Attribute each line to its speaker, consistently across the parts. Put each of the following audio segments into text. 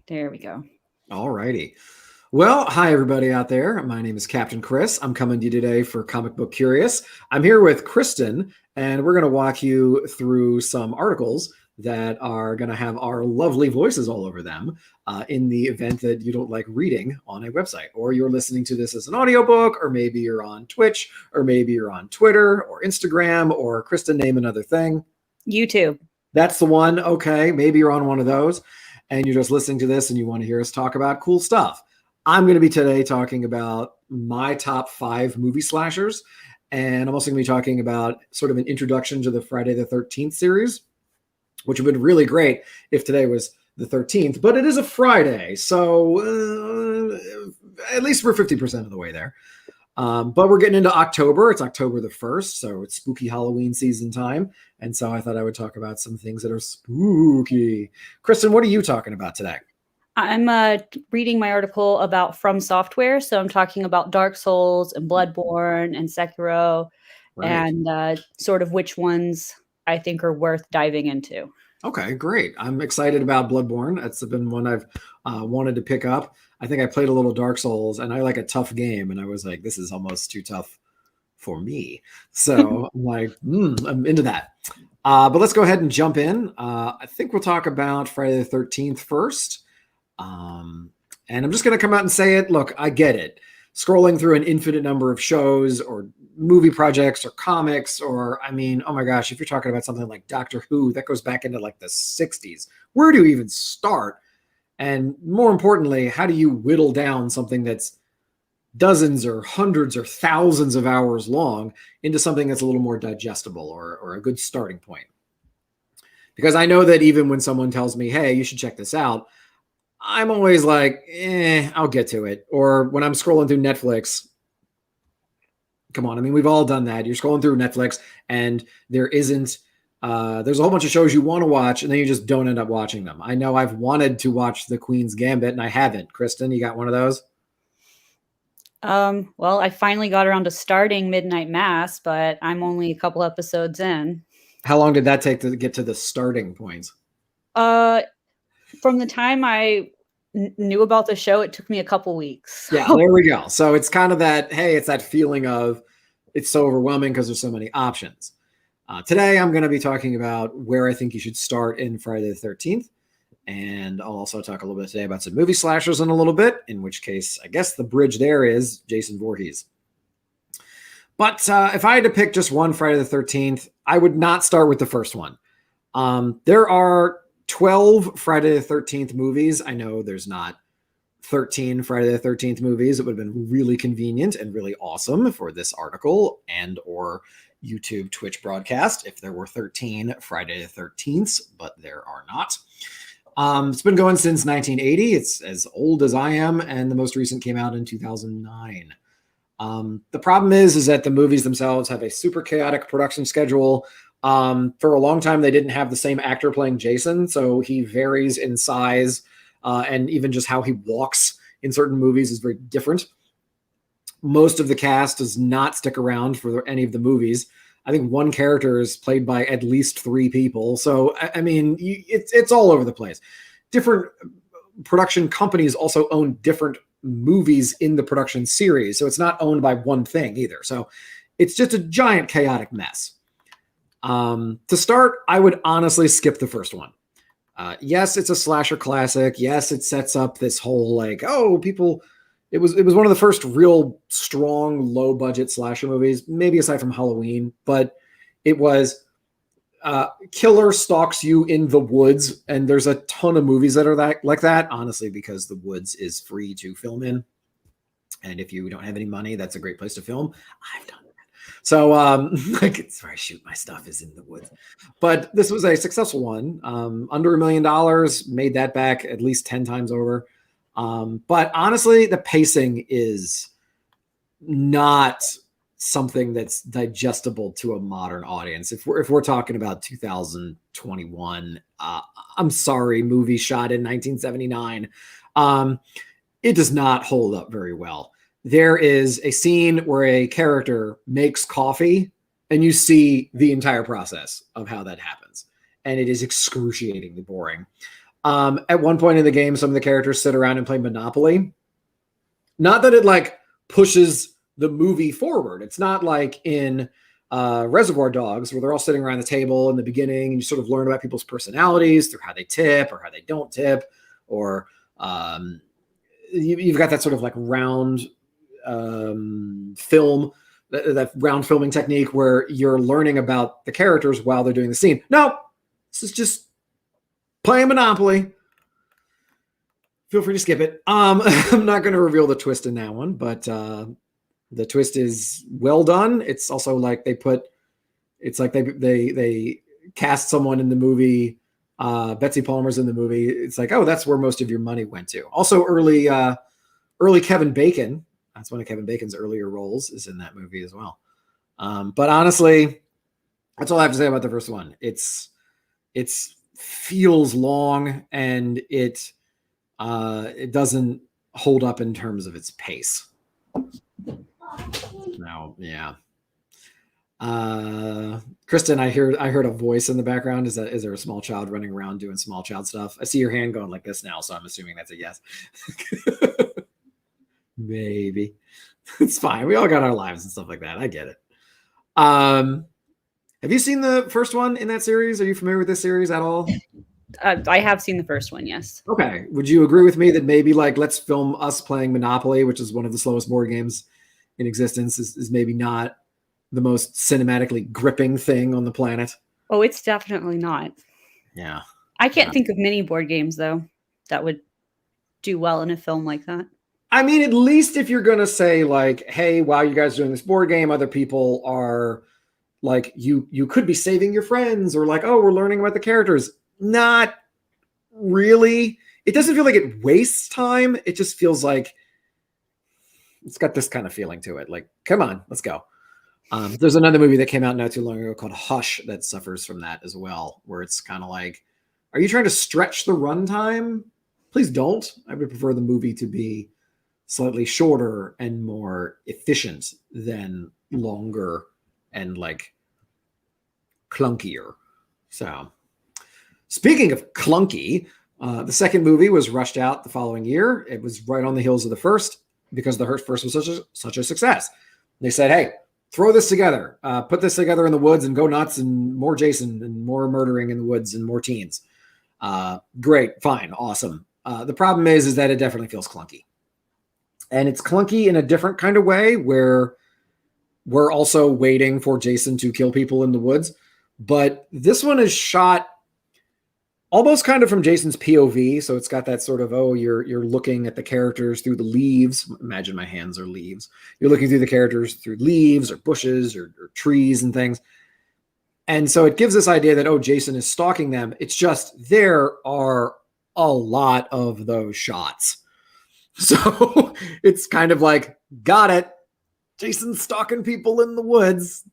Speaker 1: There we go.
Speaker 2: All righty. Well, hi everybody out there. My name is Captain Chris. I'm coming to you today for Comic Book Curious. I'm here with Kristen, and we're going to walk you through some articles that are going to have our lovely voices all over them in the event that you don't like reading on a website, or you're listening to this as an audiobook, or maybe you're on Twitch, or maybe you're on Twitter or Instagram, or Kristen, name another thing.
Speaker 1: YouTube.
Speaker 2: That's the one. Okay, maybe you're on one of those and you're just listening to this and you want to hear us talk about cool stuff. I'm going to be today talking about my top 5 movie slashers, and I'm also going to be talking about sort of an introduction to the Friday the 13th series, which would have been really great if today was the 13th, but it is a Friday, so at least we're 50% of the way there. But we're getting into October. It's October the 1st, so it's spooky Halloween season time. And so I thought I would talk about some things that are spooky. Kristen, what are you talking about today?
Speaker 1: I'm reading my article about From Software. So I'm talking about Dark Souls and Bloodborne and Sekiro,
Speaker 2: Right.
Speaker 1: and sort of which ones I think are worth diving into.
Speaker 2: Okay, great. I'm excited about Bloodborne. That's been one I've wanted to pick up. I think I played a little Dark Souls, and I like a tough game, and I was like, this is almost too tough for me. So I'm like, I'm into that. But let's go ahead and jump in. I think we'll talk about Friday the 13th first. And I'm just going to come out and say it. Look, I get it. Scrolling through an infinite number of shows or movie projects or comics, or, I mean, oh my gosh, if you're talking about something like Doctor Who, that goes back into like the 60s. Where do you even start? And more importantly, how do you whittle down something that's dozens or hundreds or thousands of hours long into something that's a little more digestible or a good starting point? Because I know that even when someone tells me, hey, you should check this out, I'm always like, I'll get to it. Or when I'm scrolling through Netflix, come on, I mean, we've all done that. You're scrolling through Netflix and there's a whole bunch of shows you want to watch and then you just don't end up watching them. I know I've wanted to watch The Queen's Gambit and I haven't. Kristen, you got one of those?
Speaker 1: Well, I finally got around to starting Midnight Mass, but I'm only a couple episodes in.
Speaker 2: How long did that take to get to the starting points?
Speaker 1: From the time I knew about the show, it took me a couple weeks.
Speaker 2: Yeah, there we go. So it's kind of that, hey, it's that feeling of it's so overwhelming because there's so many options. Today, I'm going to be talking about where I think you should start in Friday the 13th. And I'll also talk a little bit today about some movie slashers in a little bit, in which case, I guess the bridge there is Jason Voorhees. But if I had to pick just one Friday the 13th, I would not start with the first one. There are 12 Friday the 13th movies. I know there's not 13 Friday the 13th movies. It would have been really convenient and really awesome for this article and or YouTube Twitch broadcast if there were 13 Friday the 13ths, but there are not. It's been going since 1980. It's as old as I am, and the most recent came out in 2009. The problem is that the movies themselves have a super chaotic production schedule. For a long time, they didn't have the same actor playing Jason, so he varies in size, and even just how he walks in certain movies is very different. Most of the cast does not stick around for any of the movies. I think one character is played by at least 3 people. So, I mean, it's all over the place. Different production companies also own different movies in the production series. So it's not owned by one thing either. So it's just a giant chaotic mess. To start, I would honestly skip the first one. Yes, it's a slasher classic. Yes, it sets up this whole like, oh, people... It was one of the first real strong, low-budget slasher movies, maybe aside from Halloween, but it was killer stalks you in the woods, and there's a ton of movies that are like that, honestly, because the woods is free to film in, and if you don't have any money, that's a great place to film. I've done that. So, like, it's where I shoot my stuff is in the woods. But this was a successful one. Under $1 million, made that back at least 10 times over. But honestly, the pacing is not something that's digestible to a modern audience. If we're talking about 2021, I'm sorry, movie shot in 1979, it does not hold up very well. There is a scene where a character makes coffee and you see the entire process of how that happens. And it is excruciatingly boring. At one point in the game, some of the characters sit around and play Monopoly. Not that it like pushes the movie forward. It's not like in Reservoir Dogs where they're all sitting around the table in the beginning and you sort of learn about people's personalities through how they tip or how they don't tip, or you've got that sort of like round film, that round filming technique where you're learning about the characters while they're doing the scene. No, this is just playing Monopoly. Feel free to skip it. I'm not going to reveal the twist in that one, but the twist is well done. It's also like they cast someone in the movie. Betsy Palmer's in the movie. It's like, oh, that's where most of your money went to. Also, early Kevin Bacon. That's one of Kevin Bacon's earlier roles is in that movie as well. But honestly, that's all I have to say about the first one. It's feels long and it doesn't hold up in terms of its pace. No, yeah. Kristen, I heard a voice in the background. Is there a small child running around doing small child stuff? I see your hand going like this now, so I'm assuming that's a yes. Maybe. It's fine. We all got our lives and stuff like that. I get it. Have you seen the first one in that series? Are you familiar with this series at all?
Speaker 1: I have seen the first one, yes.
Speaker 2: Okay. Would you agree with me that maybe like let's film us playing Monopoly, which is one of the slowest board games in existence, is maybe not the most cinematically gripping thing on the planet?
Speaker 1: Oh, it's definitely not.
Speaker 2: Yeah.
Speaker 1: I can't think of many board games, though, that would do well in a film like that.
Speaker 2: I mean, at least if you're going to say like, hey, while you guys are doing this board game, other people are like, you could be saving your friends, or like, oh, we're learning about the characters. Not really. It doesn't feel like it wastes time. It just feels like it's got this kind of feeling to it. Like, come on, let's go. There's another movie that came out not too long ago called Hush that suffers from that as well, where it's kind of like, are you trying to stretch the runtime? Please don't. I would prefer the movie to be slightly shorter and more efficient than longer and like clunkier. So speaking of clunky, the second movie was rushed out the following year. It was right on the heels of the first because the first was such a success. They said, hey, throw this together, put this together in the woods and go nuts, and more Jason and more murdering in the woods and more teens. Great, fine, awesome. The problem is that it definitely feels clunky. And it's clunky in a different kind of way where we're also waiting for Jason to kill people in the woods. But this one is shot almost kind of from Jason's POV. So it's got that sort of, oh, you're looking at the characters through the leaves. Imagine my hands are leaves. You're looking through the characters through leaves or bushes or trees and things. And so it gives this idea that, oh, Jason is stalking them. It's just there are a lot of those shots. So it's kind of like, got it. Jason's stalking people in the woods.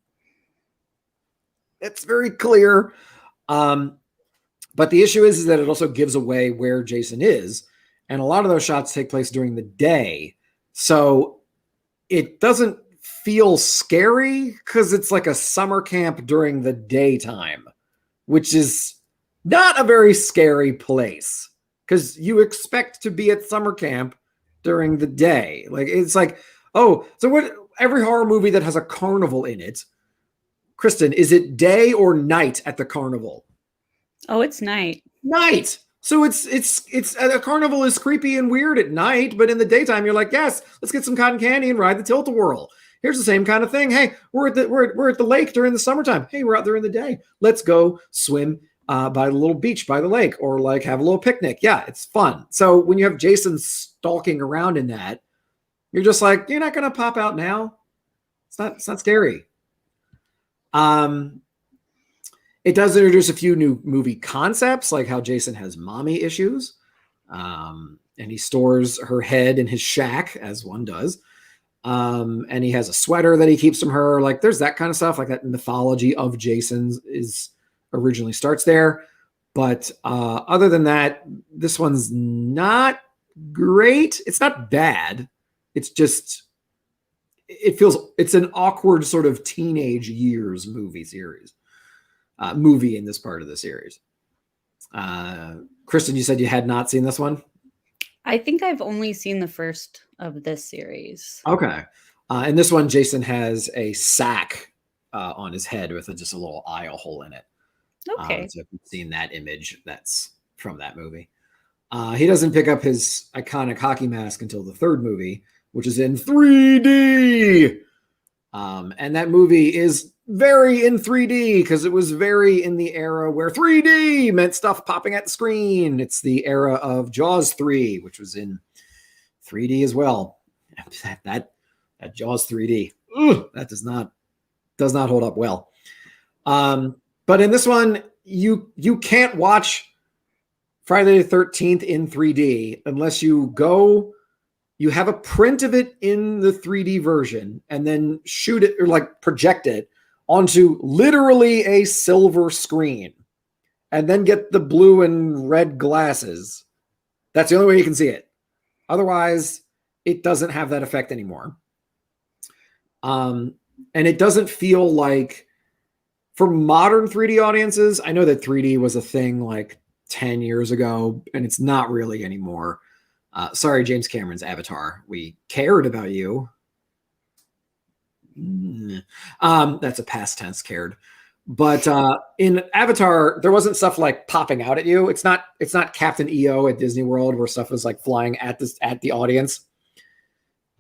Speaker 2: It's very clear. But the issue is that it also gives away where Jason is. And a lot of those shots take place during the day. So it doesn't feel scary because it's like a summer camp during the daytime, which is not a very scary place because you expect to be at summer camp during the day. Like, it's like, oh, so what? Every horror movie that has a carnival in it, Kristen, is it day or night at the carnival?
Speaker 1: Oh, it's night.
Speaker 2: Night. So it's a carnival is creepy and weird at night, but in the daytime you're like, yes, let's get some cotton candy and ride the tilt-a-whirl. Here's the same kind of thing. Hey, we're at the lake during the summertime. Hey, we're out there in the day. Let's go swim by the little beach by the lake, or like have a little picnic. Yeah, it's fun. So when you have Jason stalking around in that, you're just like, you're not gonna pop out now. It's not scary. It does introduce a few new movie concepts, like how Jason has mommy issues, and he stores her head in his shack, as one does. And he has a sweater that he keeps from her. Like, there's that kind of stuff, like that mythology of Jason's is originally starts there. But other than that, this one's not great. It's not bad. It's just, it's an awkward sort of teenage years movie in this part of the series. Kristen, you said you had not seen this one?
Speaker 1: I think I've only seen the first of this series.
Speaker 2: Okay. In this one, Jason has a sack on his head with just a little eye hole in it.
Speaker 1: Okay.
Speaker 2: So if you've seen that image, that's from that movie. He doesn't pick up his iconic hockey mask until the third movie, which is in 3D. And that movie is very in 3D because it was very in the era where 3D meant stuff popping at the screen. It's the era of Jaws 3, which was in 3D as well. That Jaws 3D, that does not hold up well. But in this one, you can't watch Friday the 13th in 3D unless you have a print of it in the 3D version and then shoot it or like project it onto literally a silver screen and then get the blue and red glasses. That's the only way you can see it. Otherwise, it doesn't have that effect anymore. And it doesn't feel like, for modern 3D audiences, I know that 3D was a thing like 10 years ago, and it's not really anymore. Sorry, James Cameron's Avatar. We cared about you. That's a past tense, cared. But in Avatar, there wasn't stuff like popping out at you. It's not Captain EO at Disney World where stuff was like flying at the audience.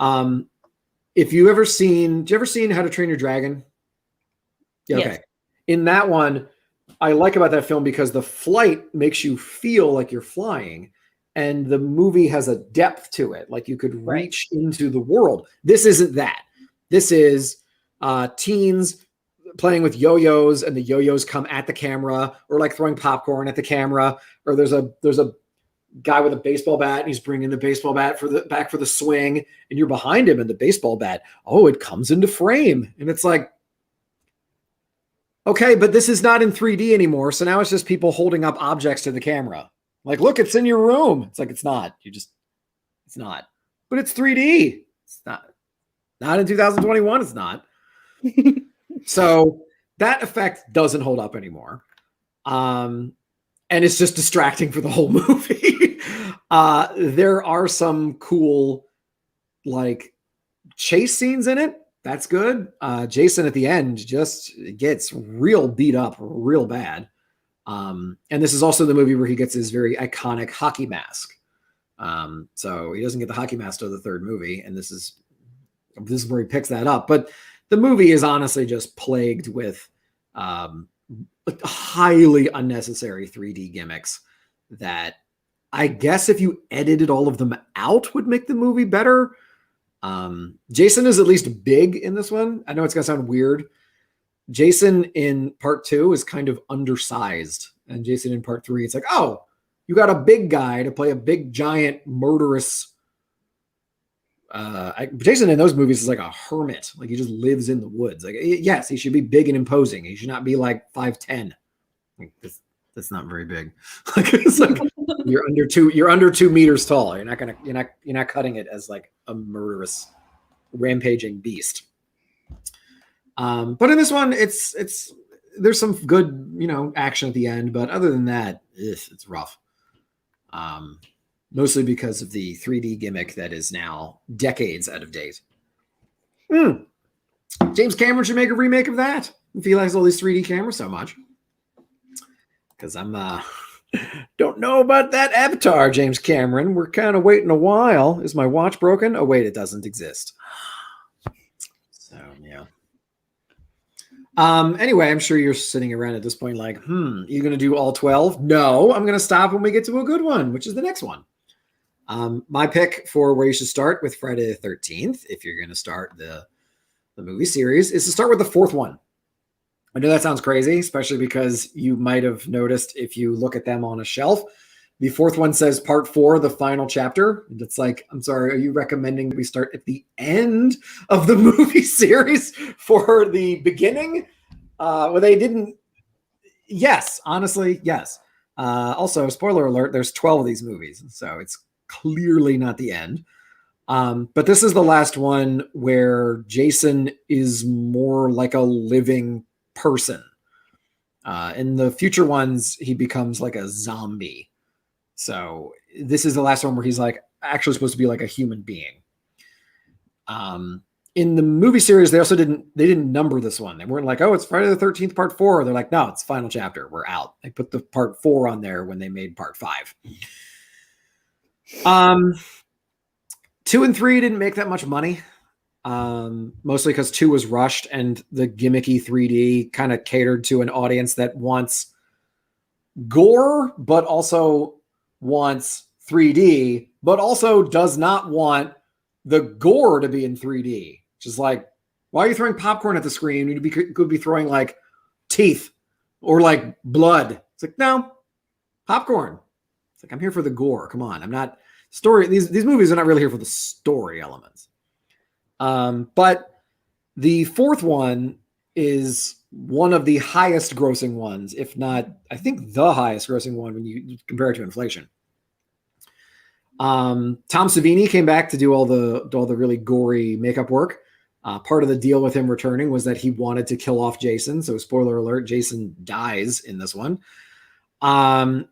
Speaker 2: If you ever seen, did you ever seen How to Train Your Dragon? Yeah, okay. Yes. In that one, I like about that film because the flight makes you feel like you're flying, and the movie has a depth to it. Like you could reach into the world. This isn't that. This is teens playing with yo-yos, and the yo-yos come at the camera, or like throwing popcorn at the camera, or there's a guy with a baseball bat and he's bringing the baseball bat back for the swing, and you're behind him, and the baseball bat, it comes into frame, and it's like, okay, but this is not in 3D anymore. So now it's just people holding up objects to the camera. Like, look, it's in your room. It's like, it's not. It's not. But it's 3D. It's not. Not in 2021, it's not. So that effect doesn't hold up anymore. And it's just distracting for the whole movie. There are some cool, like, chase scenes in it. That's good. Jason at the end just gets real beat up real bad. And this is also the movie where he gets his very iconic hockey mask. So he doesn't get the hockey mask till the third movie. And this is where he picks that up. But the movie is honestly just plagued with highly unnecessary 3D gimmicks that I guess if you edited all of them out would make the movie better. Jason is at least big in this one. I know it's gonna sound weird. Jason in part 2 is kind of undersized, and Jason in part 3, it's like, oh, you got a big guy to play a big giant murderous. Jason in those movies is like a hermit, like he just lives in the woods. Like, yes, he should be big and imposing. He should not be like 5'10". Like, that's not very big. Like, it's like you're under 2 meters tall. You're not cutting it as like a murderous rampaging beast. But in this one, there's some good, action at the end, but other than that, it's rough. Mostly because of the 3D gimmick that is now decades out of date. James Cameron should make a remake of that if he likes all these 3D cameras so much. Because I'm don't know about that Avatar, James Cameron. We're kind of waiting a while. Is my watch broken? Oh, wait, it doesn't exist. So, yeah. Anyway, I'm sure you're sitting around at this point like, you going to do all 12? No, I'm going to stop when we get to a good one, which is the next one. My pick for where you should start with Friday the 13th, if you're going to start the movie series, is to start with the fourth one. I know that sounds crazy, especially because you might have noticed if you look at them on a shelf, the fourth one says part 4, the final chapter. And it's like, I'm sorry, are you recommending we start at the end of the movie series for the beginning? Well, they didn't. Yes, honestly, yes. Also, spoiler alert, there's 12 of these movies, so it's clearly not the end. But this is the last one where Jason is more like a living person. In the future ones, he becomes like a zombie. So this is the last one where he's like actually supposed to be like a human being. In the movie series, they didn't number this one. They weren't like, oh, it's Friday the 13th part 4. They're like, no, it's final chapter. We're out. They put the part 4 on there when they made part 5. 2 and 3 didn't make that much money. Mostly because 2 was rushed and the gimmicky 3D kind of catered to an audience that wants gore, but also wants 3D, but also does not want the gore to be in 3D. Which is like, why are you throwing popcorn at the screen? You could be throwing like teeth or like blood. It's like, no, popcorn. It's like, I'm here for the gore. Come on. I'm not story. These movies are not really here for the story elements. But the 4th one is one of the highest grossing ones, if not, I think the highest grossing one when you compare it to inflation. Tom Savini came back to do all the really gory makeup work. Part of the deal with him returning was that he wanted to kill off Jason. So spoiler alert, Jason dies in this one. And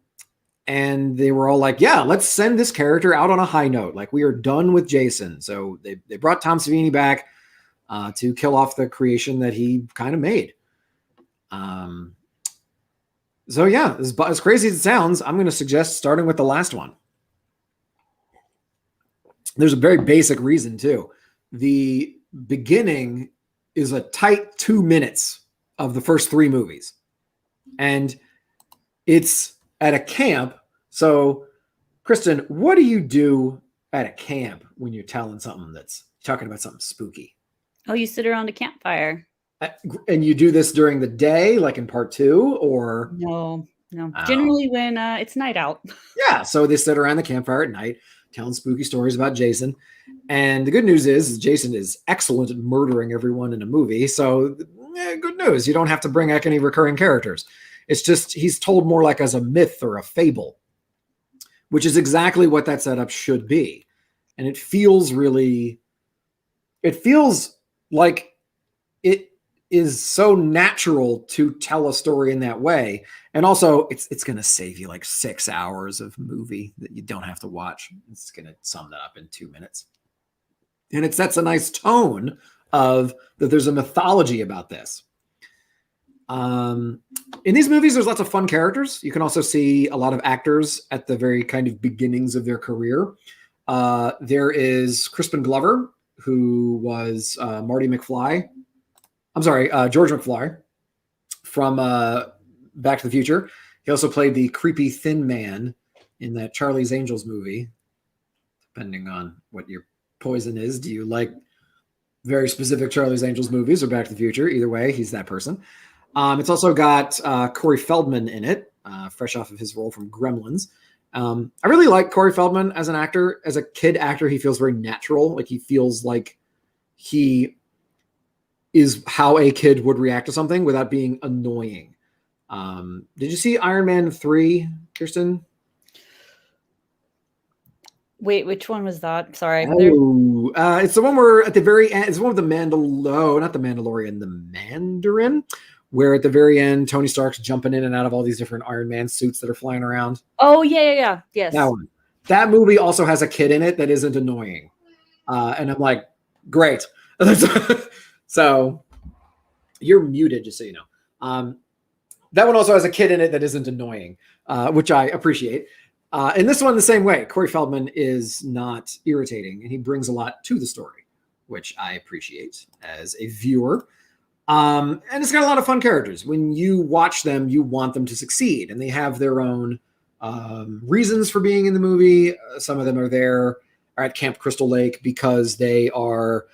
Speaker 2: they were all like, yeah, let's send this character out on a high note. Like, we are done with Jason. So they brought Tom Savini back to kill off the creation that he kind of made. So yeah, as crazy as it sounds, I'm going to suggest starting with the last one. There's a very basic reason too. The beginning is a tight 2 minutes of the first 3 movies. And it's at a camp. So, Kristen, what do you do at a camp when you're talking about something spooky?
Speaker 1: Oh, you sit around a campfire.
Speaker 2: And you do this during the day, like in part 2, or?
Speaker 1: No. Generally when it's night out.
Speaker 2: Yeah, so they sit around the campfire at night telling spooky stories about Jason. And the good news is Jason is excellent at murdering everyone in a movie. So good news. You don't have to bring back any recurring characters. It's just he's told more like as a myth or a fable, which is exactly what that setup should be. And it feels like it is so natural to tell a story in that way. And also it's going to save you like 6 hours of movie that you don't have to watch. It's going to sum that up in 2 minutes. And it sets a nice tone of that there's a mythology about this. In these movies, there's lots of fun characters. You can also see a lot of actors at the very kind of beginnings of their career. There is Crispin Glover, who was George McFly from Back to the Future. He also played the creepy thin man in that Charlie's Angels movie. Depending on what your poison is, do you like very specific Charlie's Angels movies or Back to the Future? Either way, he's that person. It's also got Corey Feldman in it, fresh off of his role from Gremlins. I really like Corey Feldman as an actor. As a kid actor, he feels very natural. Like, he feels like he is how a kid would react to something without being annoying. Did you see Iron Man 3, Kirsten?
Speaker 1: Wait, which one was that? Sorry.
Speaker 2: It's the one where at the very end, it's the one with not the Mandalorian, the Mandarin, where at the very end, Tony Stark's jumping in and out of all these different Iron Man suits that are flying around.
Speaker 1: Oh, yeah. Yes.
Speaker 2: That one. That movie also has a kid in it that isn't annoying. And I'm like, great. So you're muted, just so you know. That one also has a kid in it that isn't annoying, which I appreciate. And this one the same way. Corey Feldman is not irritating, and he brings a lot to the story, which I appreciate as a viewer. And it's got a lot of fun characters. When you watch them, you want them to succeed, and they have their own reasons for being in the movie. Some of them are at Camp Crystal Lake because they are,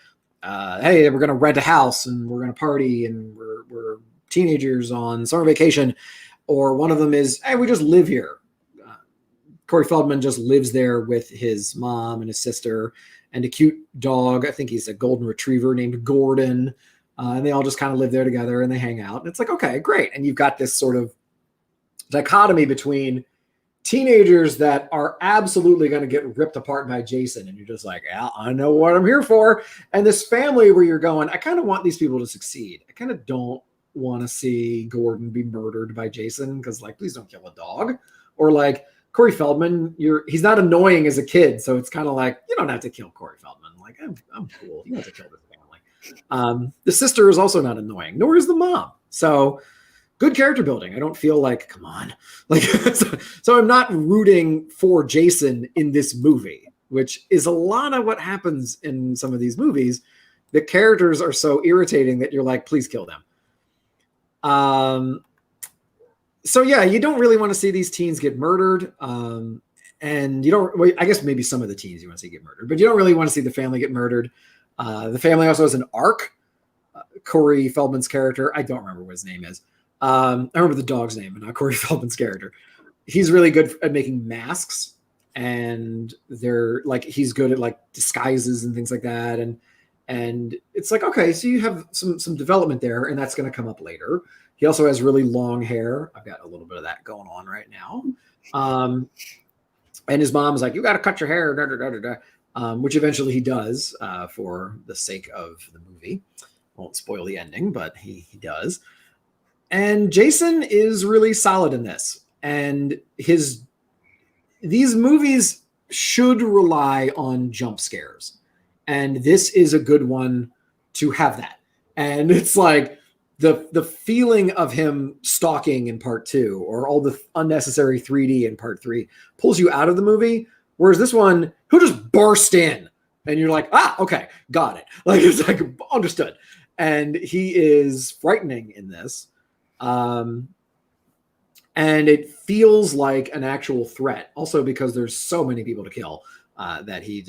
Speaker 2: hey, we're going to rent a house and we're going to party and we're teenagers on summer vacation. Or one of them is, hey, we just live here. Corey Feldman just lives there with his mom and his sister and a cute dog. I think he's a golden retriever named Gordon. And they all just kind of live there together and they hang out. And it's like, okay, great. And you've got this sort of dichotomy between teenagers that are absolutely going to get ripped apart by Jason. And you're just like, yeah, I know what I'm here for. And this family where you're going, I kind of want these people to succeed. I kind of don't want to see Gordon be murdered by Jason because, like, please don't kill a dog. Or like, Corey Feldman, he's not annoying as a kid, so it's kind of like you don't have to kill Corey Feldman. Like I'm cool. You don't have to kill this family. The sister is also not annoying, nor is the mom. So good character building. I don't feel like, come on, like so I'm not rooting for Jason in this movie, which is a lot of what happens in some of these movies. The characters are so irritating that you're like, please kill them. So yeah, you don't really want to see these teens get murdered. And you don't, well, I guess maybe some of the teens you want to see get murdered, but you don't really want to see the family get murdered. The family also has an arc. Corey Feldman's character, I don't remember what his name is. I remember the dog's name, but not Corey Feldman's character. He's really good at making masks, and they're like, he's good at like disguises and things like that. And it's like, okay, so you have some development there, and that's going to come up later. He also has really long hair. I've got a little bit of that going on right now. And his mom's like, you got to cut your hair, da, da, da, da, da. Which eventually he does for the sake of the movie. Won't spoil the ending, but he does. And Jason is really solid in this. And these movies should rely on jump scares. And this is a good one to have that. And it's like the feeling of him stalking in part 2 or all the unnecessary 3D in part 3 pulls you out of the movie. Whereas this one, he'll just burst in and you're like, okay, got it. Like, it's like, understood. And he is frightening in this. And it feels like an actual threat. Also because there's so many people to kill that he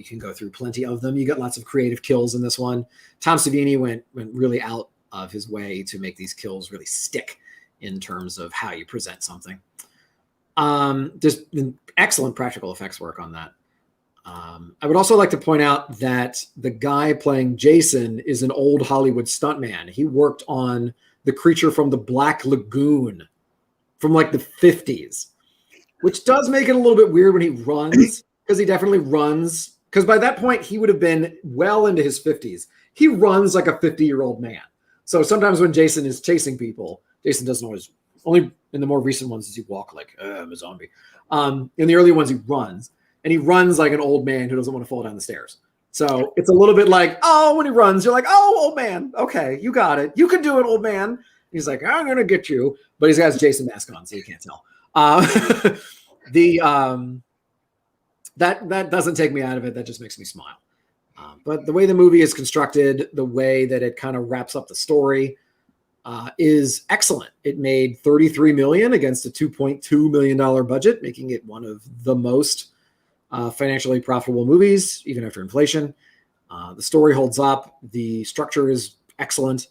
Speaker 2: can go through plenty of them. You got lots of creative kills in this one. Tom Savini went really out of his way to make these kills really stick in terms of how you present something. There's been excellent practical effects work on that. I would also like to point out that the guy playing Jason is an old Hollywood stuntman. He worked on the creature from the Black Lagoon from like the 50s, which does make it a little bit weird when he runs, because he definitely runs. Because by that point, he would have been well into his 50s. He runs like a 50-year-old man. So sometimes when Jason is chasing people, Jason doesn't always, only in the more recent ones does he walk like, I'm a zombie. In the early ones, he runs. And he runs like an old man who doesn't want to fall down the stairs. So it's a little bit like, when he runs, you're like, old man. Okay, you got it. You can do it, old man. He's like, I'm going to get you. But he's got his Jason mask on, so you can't tell. That doesn't take me out of it. That just makes me smile. But the way the movie is constructed, the way that it kind of wraps up the story is excellent. It made $33 million against a $2.2 million budget, making it one of the most financially profitable movies, even after inflation. The story holds up. The structure is excellent.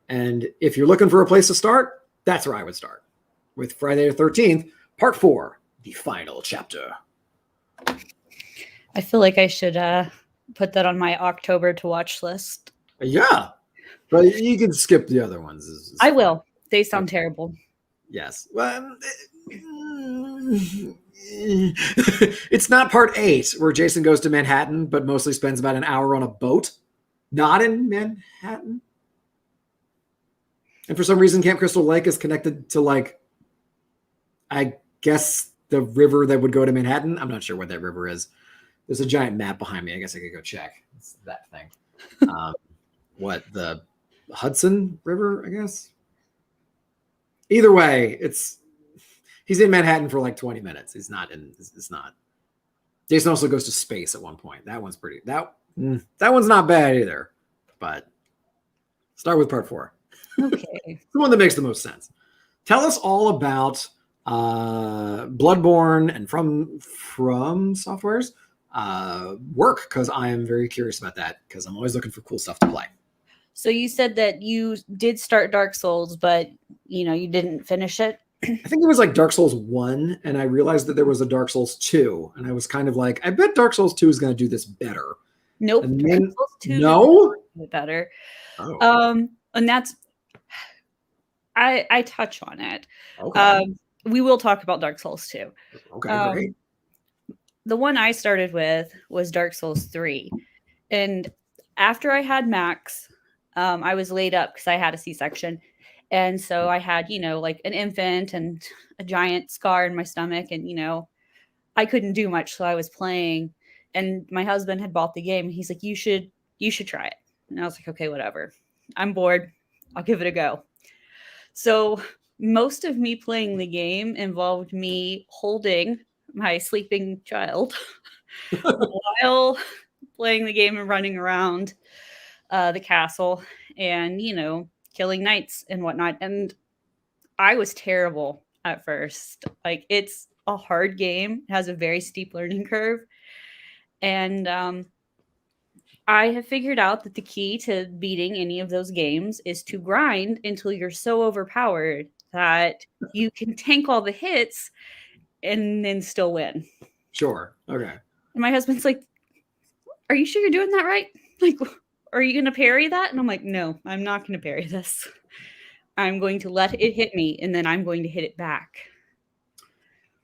Speaker 2: And if you're looking for a place to start, that's where I would start. With Friday the 13th, Part 4, the final chapter.
Speaker 1: I feel like I should put that on my October to watch list.
Speaker 2: Yeah. But you can skip the other ones.
Speaker 1: I will. They sound terrible.
Speaker 2: Yes. Well, it's not part 8 where Jason goes to Manhattan, but mostly spends about an hour on a boat. Not in Manhattan. And for some reason, Camp Crystal Lake is connected to, like, I guess the river that would go to Manhattan. I'm not sure what that river is. There's a giant map behind me. I guess I could go check. It's that thing. What, the Hudson River, I guess? Either way, he's in Manhattan for like 20 minutes. It's not. Jason also goes to space at one point. That one's that one's not bad either. But start with part 4.
Speaker 1: Okay.
Speaker 2: The one that makes the most sense. Tell us all about Bloodborne and from Software's work, because I am very curious about that, because I'm always looking for cool stuff to play.
Speaker 1: So you said that you did start Dark Souls, but you didn't finish it.
Speaker 2: I think it was like Dark Souls 1, and I realized that there was a Dark Souls 2, and I was kind of like, I bet Dark Souls 2 is going to do this better.
Speaker 1: Nope.
Speaker 2: And then,
Speaker 1: Dark Souls 2
Speaker 2: no?
Speaker 1: Better.
Speaker 2: Oh.
Speaker 1: And that's I touch on it.
Speaker 2: Okay.
Speaker 1: We will talk about Dark Souls 2.
Speaker 2: Okay, great.
Speaker 1: The one I started with was Dark Souls 3. And after I had Max, I was laid up because I had a C-section. And so I had, like an infant and a giant scar in my stomach. And, I couldn't do much, so I was playing, and my husband had bought the game. He's like, you should try it. And I was like, okay, whatever. I'm bored. I'll give it a go. So most of me playing the game involved me holding my sleeping child while playing the game and running around the castle and, killing knights and whatnot. And I was terrible at first. Like, it's a hard game, it has a very steep learning curve. And I have figured out that the key to beating any of those games is to grind until you're so overpowered that you can tank all the hits and then still win.
Speaker 2: Sure. Okay.
Speaker 1: And my husband's like, are you sure you're doing that right? Like, are you going to parry that? And I'm like, no, I'm not going to parry this. I'm going to let it hit me, and then I'm going to hit it back.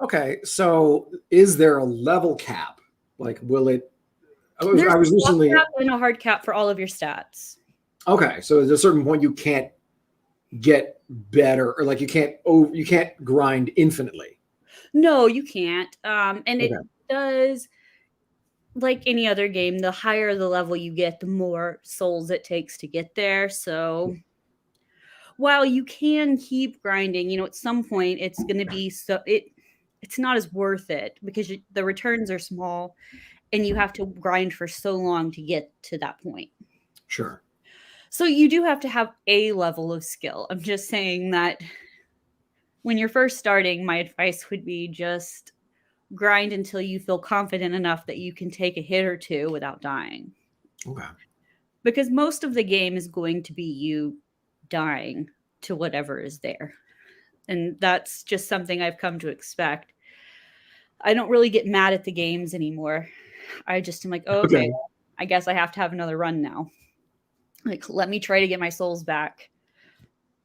Speaker 2: Okay. So is there a level cap? Like, will it?
Speaker 1: There's
Speaker 2: I was
Speaker 1: a
Speaker 2: recently.
Speaker 1: cap and a hard cap for all of your stats.
Speaker 2: Okay. So there's a certain point you can't get better, or like you can't grind infinitely.
Speaker 1: No, you can't. And
Speaker 2: Okay.
Speaker 1: it does, like any other game, the higher the level you get, the more souls it takes to get there. So while you can keep grinding, at some point it's going to be it's not as worth it because the returns are small and you have to grind for so long to get to that point.
Speaker 2: Sure.
Speaker 1: So you do have to have a level of skill. I'm just saying that when you're first starting, my advice would be just grind until you feel confident enough that you can take a hit or two without dying.
Speaker 2: Okay.
Speaker 1: Because most of the game is going to be you dying to whatever is there. And that's just something I've come to expect. I don't really get mad at the games anymore. I just am like, oh, okay, I guess I have to have another run now. Like, let me try to get my souls back.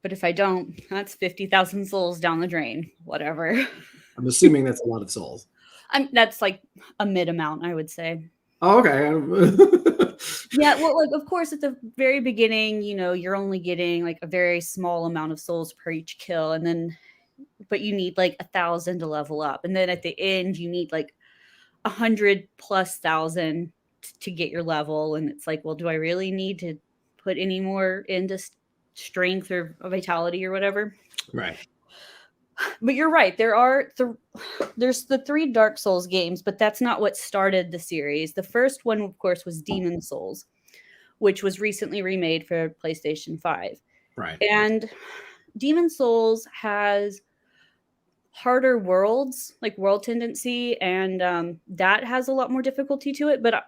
Speaker 1: But if I don't, that's 50,000 souls down the drain. Whatever.
Speaker 2: I'm assuming that's a lot of souls.
Speaker 1: That's like a mid amount, I would say.
Speaker 2: Oh, okay.
Speaker 1: Yeah, well, like, of course, at the very beginning, you're only getting like a very small amount of souls per each kill, but you need like 1,000 to level up, and then at the end, you need like 100,000+ to get your level, and it's like, well, do I really need to put any more into strength or vitality or whatever?
Speaker 2: Right.
Speaker 1: But you're right. There's the 3 Dark Souls games, but that's not what started the series. The first one, of course, was Demon Souls, which was recently remade for PlayStation 5.
Speaker 2: Right.
Speaker 1: And Demon Souls has harder worlds, like world tendency, and that has a lot more difficulty to it. But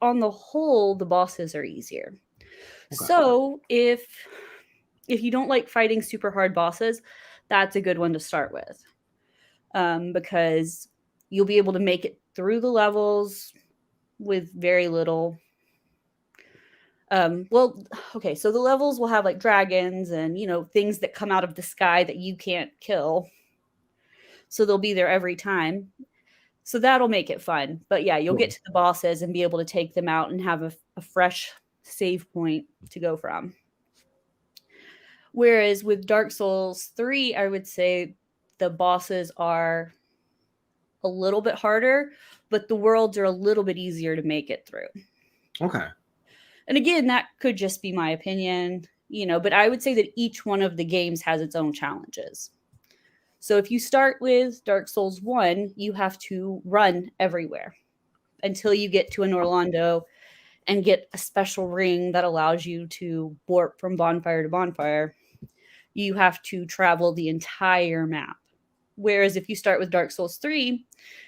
Speaker 1: on the whole, the bosses are easier. Okay. So if you don't like fighting super hard bosses, that's a good one to start with, because you'll be able to make it through the levels with very little. Okay, so the levels will have like dragons and, things that come out of the sky that you can't kill. So they'll be there every time. So that'll make it fun. But yeah, you'll get to the bosses and be able to take them out and have a fresh save point to go from. Whereas with Dark Souls 3, I would say the bosses are a little bit harder, but the worlds are a little bit easier to make it through.
Speaker 2: Okay.
Speaker 1: And again, that could just be my opinion, but I would say that each one of the games has its own challenges. So if you start with Dark Souls 1, you have to run everywhere until you get to an Orlando and get a special ring that allows you to warp from bonfire to bonfire. You have to travel the entire map. Whereas if you start with Dark Souls 3,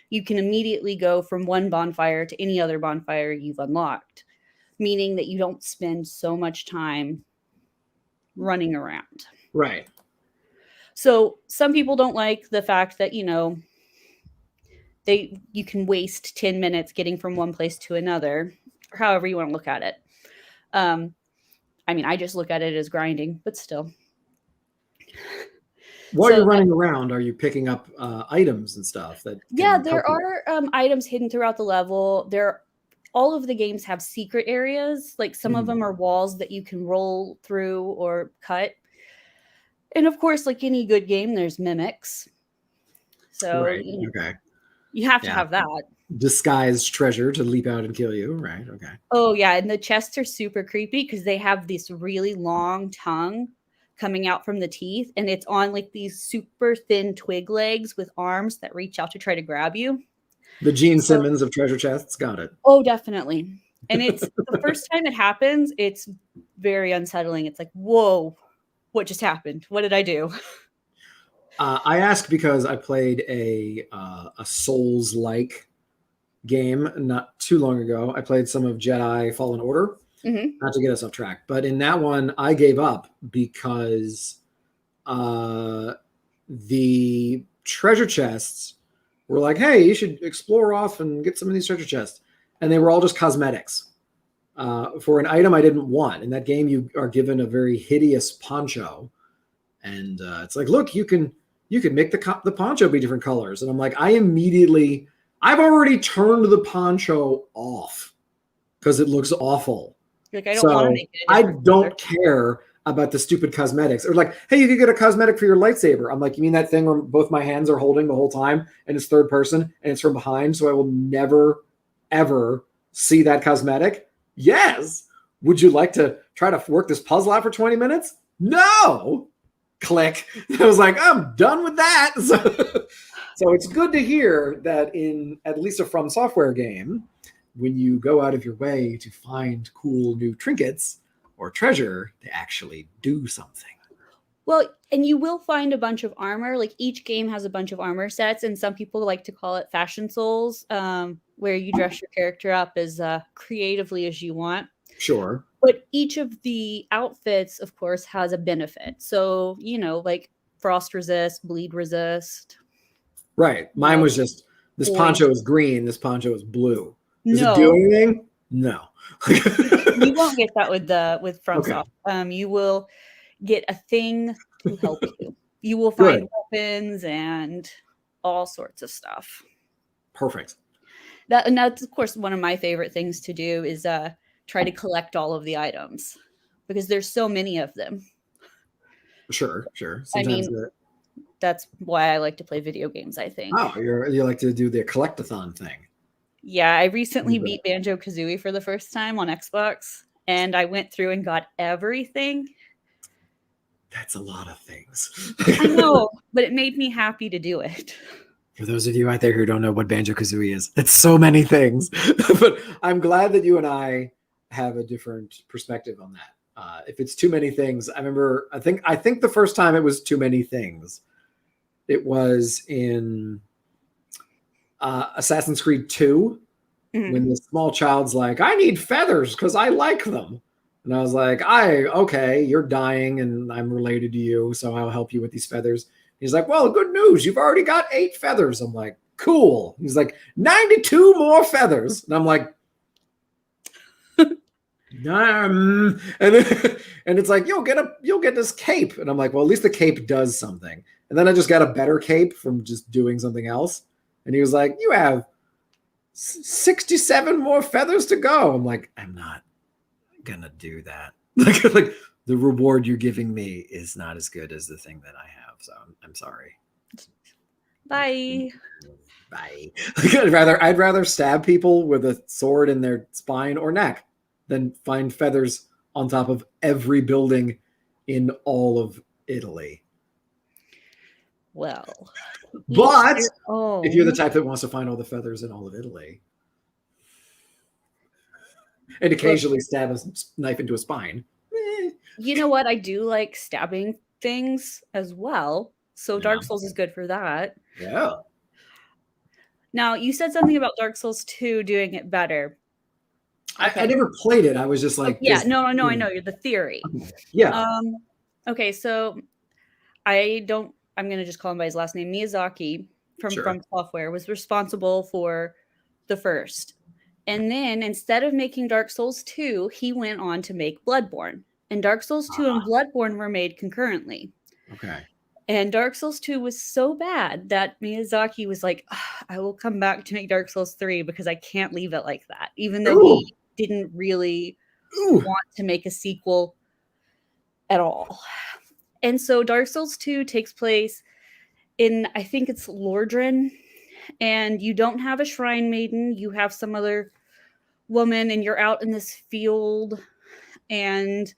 Speaker 1: you can immediately go from one bonfire to any other bonfire you've unlocked, meaning that you don't spend so much time running around.
Speaker 2: Right.
Speaker 1: So some people don't like the fact that, you can waste 10 minutes getting from one place to another, or however you want to look at it. I just look at it as grinding, but still.
Speaker 2: While you're running around, are you picking up items and stuff?
Speaker 1: There are items hidden throughout the level. All of the games have secret areas. Like some of them are walls that you can roll through or cut. And of course, like any good game, there's mimics. So,
Speaker 2: right. Okay.
Speaker 1: You have to
Speaker 2: Yeah.
Speaker 1: have that.
Speaker 2: Disguised treasure to leap out and kill you. Right. Okay.
Speaker 1: Oh yeah, and the chests are super creepy because they have this really long tongue coming out from the teeth, and it's on like these super thin twig legs with arms that reach out to try to grab you.
Speaker 2: The Gene
Speaker 1: So,
Speaker 2: Simmons of treasure chests. Got it.
Speaker 1: oh, definitely. And it's the first time it happens, it's very unsettling. It's like, whoa, what just happened? What did I do?
Speaker 2: I ask because I played a Souls-like game not too long ago. I played some of Jedi Fallen Order, not to get us off track, but in that one, I gave up because the treasure chests were like, hey, you should explore off and get some of these treasure chests. And they were all just cosmetics for an item I didn't want. In that game, you are given a very hideous poncho. And it's like, look, you can make the poncho be different colors. And I'm like, I've already turned the poncho off because it looks awful.
Speaker 1: Like, I don't want to make it.
Speaker 2: I don't care about the stupid cosmetics. Or like, hey, you could get a cosmetic for your lightsaber. I'm like, you mean that thing where both my hands are holding the whole time and it's third person and it's from behind, so I will never, ever see that cosmetic? Yes. Would you like to try to work this puzzle out for 20 minutes? No. Click. I was like, I'm done with that. So it's good to hear that in at least a From Software game, when you go out of your way to find cool new trinkets or treasure, they actually do something.
Speaker 1: Well, and you will find a bunch of armor. Like each game has a bunch of armor sets, and some people like to call it fashion souls, where you dress your character up as creatively as you want.
Speaker 2: Sure.
Speaker 1: But each of the outfits, of course, has a benefit. So, like frost resist, bleed resist.
Speaker 2: Right. Mine was just, this poncho is green, this poncho is blue. Does it do anything? No.
Speaker 1: You won't get that with FromSoft.
Speaker 2: Okay.
Speaker 1: You will get a thing to help you. You will find weapons and all sorts of stuff.
Speaker 2: Perfect.
Speaker 1: And that's, of course, one of my favorite things to do is try to collect all of the items because there's so many of them.
Speaker 2: Sure.
Speaker 1: Sometimes that's why I like to play video games, I think.
Speaker 2: Oh, you like to do the collect-a-thon thing.
Speaker 1: Yeah, I recently beat Banjo-Kazooie for the first time on Xbox, and I went through and got everything.
Speaker 2: That's a lot of things.
Speaker 1: I know, but it made me happy to do it.
Speaker 2: For those of you out there who don't know what Banjo-Kazooie is, it's so many things. But I'm glad that you and I have a different perspective on that. If it's too many things, I think the first time it was too many things, it was in Assassin's Creed 2, when the small child's like, I need feathers because I like them. And I was like, okay, you're dying and I'm related to you, so I'll help you with these feathers. He's like, well, good news. You've already got 8 feathers. I'm like, cool. He's like, 92 more feathers. And I'm like, and it's like, you'll get this cape. And I'm like, well, at least the cape does something. And then I just got a better cape from just doing something else. And he was like, you have 67 more feathers to go. I'm like, I'm not gonna do that. like the reward you're giving me is not as good as the thing that I have. So I'm sorry.
Speaker 1: Bye.
Speaker 2: I'd rather stab people with a sword in their spine or neck than find feathers on top of every building in all of Italy.
Speaker 1: Well,
Speaker 2: but if you're the type that wants to find all the feathers in all of Italy and occasionally stab a knife into a spine.
Speaker 1: You know what? I do like stabbing things as well. So Dark Souls is good for that.
Speaker 2: Yeah.
Speaker 1: Now, you said something about Dark Souls 2 doing it better.
Speaker 2: Okay. I never played it. I was just like,
Speaker 1: I know. I know. You're the theory.
Speaker 2: Yeah.
Speaker 1: Okay, so I'm going to just call him by his last name. Miyazaki from Software was responsible for the first. And then instead of making Dark Souls 2, he went on to make Bloodborne. And Dark Souls 2 and Bloodborne were made concurrently.
Speaker 2: Okay.
Speaker 1: And Dark Souls 2 was so bad that Miyazaki was like, I will come back to make Dark Souls 3 because I can't leave it like that. Even though he didn't really want to make a sequel at all. And so Dark Souls 2 takes place in, I think it's Lordran. and you don't have a shrine maiden. You have some other woman, and you're out in this field, and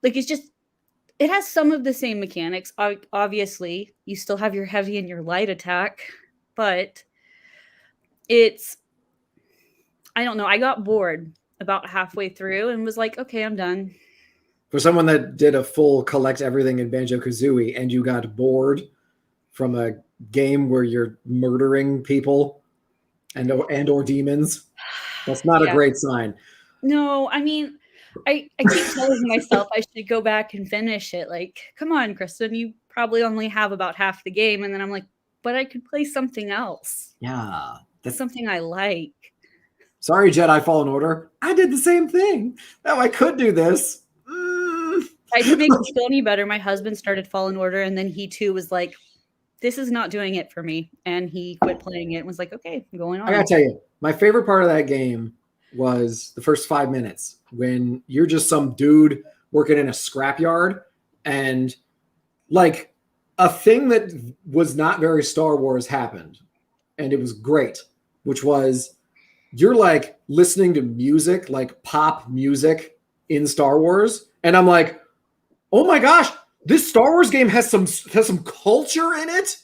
Speaker 1: like it has some of the same mechanics. Obviously, you still have your heavy and your light attack, but it's, I don't know. I got bored about halfway through and was like, okay, I'm done.
Speaker 2: For someone that did a full collect everything in Banjo-Kazooie and you got bored from a game where you're murdering people and or demons, that's not a great sign.
Speaker 1: No, I mean, I keep telling myself I should go back and finish it. Like, come on, Kristen, you probably only have about half the game. And then I'm like, but I could play something else.
Speaker 2: Yeah.
Speaker 1: That's something I like.
Speaker 2: Sorry, Jedi Fallen Order. I did the same thing. Now I could do this.
Speaker 1: To make it feel any better, my husband started Fallen Order, and then he too was like, this is not doing it for me. And he quit playing it and was like, okay, I'm going on.
Speaker 2: I gotta tell you, my favorite part of that game was the first 5 minutes when you're just some dude working in a scrapyard, and like a thing that was not very Star Wars happened, and it was great, which was you're like listening to music, like pop music in Star Wars, and I'm like, oh my gosh, this Star Wars game has some culture in it.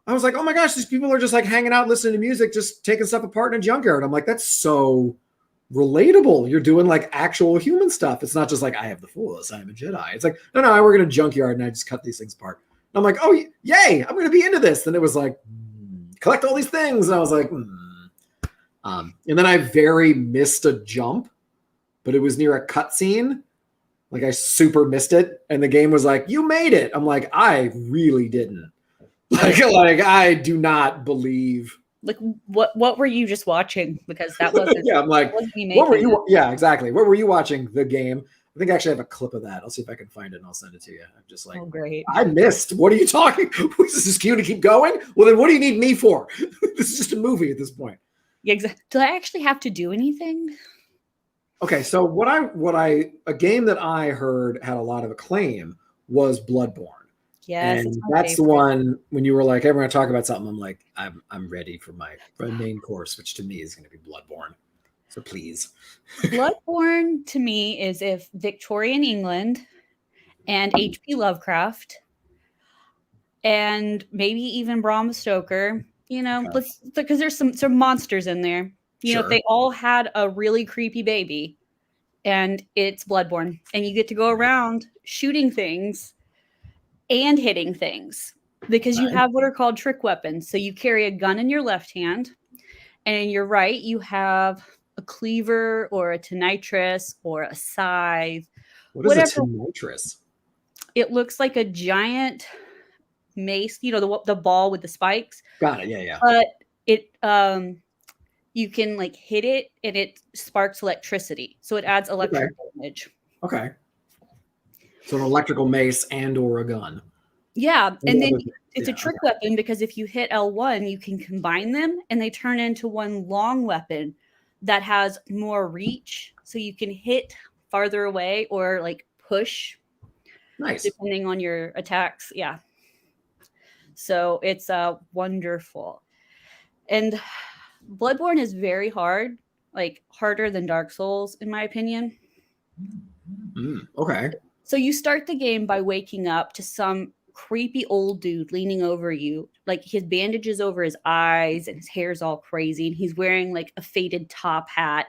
Speaker 2: I was like, oh my gosh, these people are just like hanging out, listening to music, just taking stuff apart in a junkyard. I'm like, that's so relatable. You're doing like actual human stuff. It's not just like, I have the Force, I'm a Jedi. It's like, no, I work in a junkyard and I just cut these things apart. And I'm like, oh, yay, I'm going to be into this. And it was like, collect all these things. And I was like, and then I very missed a jump, but it was near a cutscene. Like I super missed it. And the game was like, you made it. I'm like, I really didn't. Like I do not believe.
Speaker 1: Like what were you just watching? Because that wasn't.
Speaker 2: Yeah, I'm like, what were you? Yeah, exactly. What were you watching? The game. I think I actually have a clip of that. I'll see if I can find it and I'll send it to you. I'm just like,
Speaker 1: oh great.
Speaker 2: I missed. What are you talking? Is this cue to keep going? Well, then what do you need me for? This is just a movie at this point.
Speaker 1: Yeah, exactly. Do I actually have to do anything?
Speaker 2: Okay, so a game that I heard had a lot of acclaim was Bloodborne.
Speaker 1: Yes,
Speaker 2: and that's the one when you were like, hey, we're going to talk about something. I'm like, I'm ready for my main course, which to me is going to be Bloodborne. So please.
Speaker 1: Bloodborne to me is if Victorian England and H.P. Lovecraft and maybe even Bram Stoker, because there's some monsters in there. If they all had a really creepy baby and it's Bloodborne and you get to go around shooting things and hitting things because you have what are called trick weapons. So you carry a gun in your left hand and in your right, you have a cleaver or a tonitrus or a scythe.
Speaker 2: What is a tonitrus?
Speaker 1: It looks like a giant mace, the ball with the spikes.
Speaker 2: Got it. Yeah.
Speaker 1: But it, you can like hit it and it sparks electricity. So it adds electric damage.
Speaker 2: Okay. So an electrical mace and or a gun.
Speaker 1: Yeah. And then it's a trick weapon because if you hit L1, you can combine them and they turn into one long weapon that has more reach. So you can hit farther away or like push.
Speaker 2: Nice.
Speaker 1: Depending on your attacks. Yeah. So it's wonderful. And Bloodborne is very hard, like harder than Dark Souls, in my opinion.
Speaker 2: Okay.
Speaker 1: So you start the game by waking up to some creepy old dude leaning over you, like his bandages over his eyes and his hair's all crazy. And he's wearing like a faded top hat.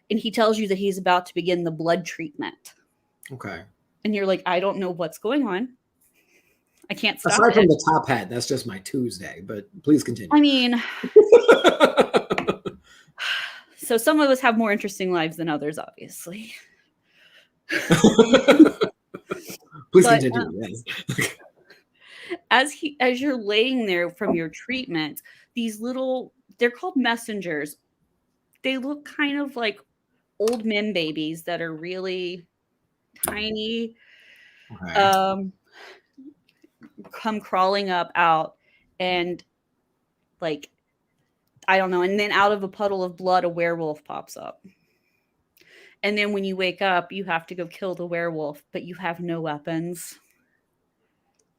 Speaker 1: And he tells you that he's about to begin the blood treatment.
Speaker 2: Okay.
Speaker 1: And you're like, I don't know what's going on. I can't stop
Speaker 2: Aside from the top hat, that's just my Tuesday, but please continue.
Speaker 1: I mean, so some of us have more interesting lives than others, obviously.
Speaker 2: Please continue. Yes.
Speaker 1: As you're laying there from your treatment, these they're called messengers. They look kind of like old men babies that are really tiny. Okay. Come crawling up out and like, I don't know. And then out of a puddle of blood, a werewolf pops up. And then when you wake up, you have to go kill the werewolf, but you have no weapons.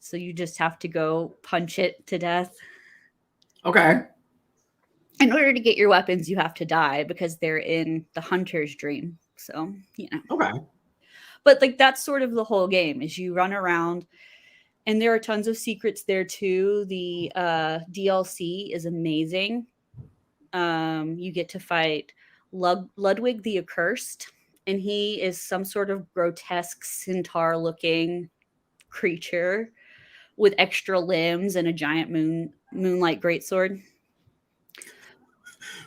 Speaker 1: So you just have to go punch it to death.
Speaker 2: Okay.
Speaker 1: In order to get your weapons, you have to die because they're in the hunter's dream. So,
Speaker 2: Okay.
Speaker 1: But like that's sort of the whole game is you run around and there are tons of secrets there too. The DLC is amazing. You get to fight Ludwig the Accursed, and he is some sort of grotesque centaur-looking creature with extra limbs and a giant moonlight greatsword.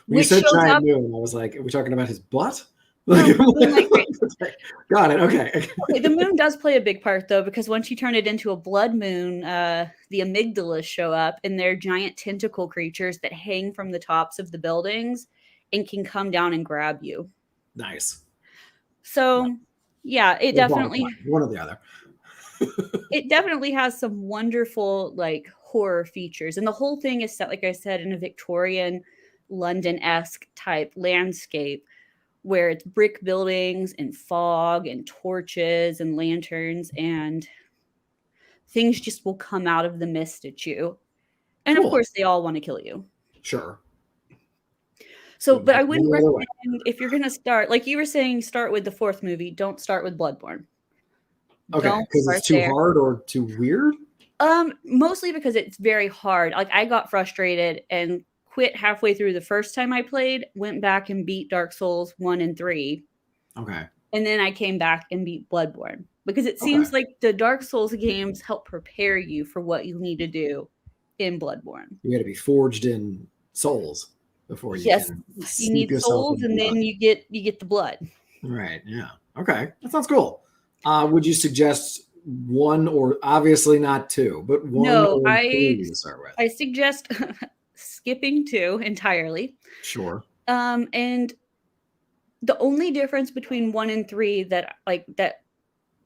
Speaker 2: When you
Speaker 1: Which
Speaker 2: said
Speaker 1: shows
Speaker 2: giant
Speaker 1: up.
Speaker 2: moon, I was like, are we talking about his butt?
Speaker 1: No,
Speaker 2: Like,
Speaker 1: moonlight greatsword.
Speaker 2: got it. Okay.
Speaker 1: Okay, the moon does play a big part though, because once you turn it into a blood moon, the amygdalas show up, and they're giant tentacle creatures that hang from the tops of the buildings and can come down and grab you.
Speaker 2: Nice.
Speaker 1: So, yeah, it
Speaker 2: Or
Speaker 1: definitely
Speaker 2: one or the other.
Speaker 1: it definitely has some wonderful like horror features, and the whole thing is set, like I said, in a Victorian London-esque type landscape where it's brick buildings and fog and torches and lanterns, and things just will come out of the mist at you. And of
Speaker 2: Cool.
Speaker 1: course, they all want to kill you.
Speaker 2: Sure.
Speaker 1: So, but I wouldn't
Speaker 2: Any other way.
Speaker 1: recommend, if you're going to start, like you were saying, start with the fourth movie. Don't start with Bloodborne.
Speaker 2: Okay,
Speaker 1: Don't
Speaker 2: because
Speaker 1: start
Speaker 2: it's too
Speaker 1: there.
Speaker 2: hard or too weird?
Speaker 1: Mostly because it's very hard. Like I got frustrated and quit halfway through the first time I played, went back and beat Dark Souls 1 and 3.
Speaker 2: Okay.
Speaker 1: And then I came back and beat Bloodborne because it
Speaker 2: Okay.
Speaker 1: seems like the Dark Souls games help prepare you for what you need to do in Bloodborne.
Speaker 2: You got to be forged in souls before you
Speaker 1: Yes,
Speaker 2: can
Speaker 1: you
Speaker 2: steep
Speaker 1: need
Speaker 2: yourself
Speaker 1: souls,
Speaker 2: in
Speaker 1: and
Speaker 2: blood.
Speaker 1: then you get the blood.
Speaker 2: Right. Yeah. Okay. That sounds cool. Would you suggest one, or obviously not two, but one
Speaker 1: No,
Speaker 2: or three to start with?
Speaker 1: I suggest skipping 2 entirely.
Speaker 2: Sure.
Speaker 1: And the only difference between 1 and 3 that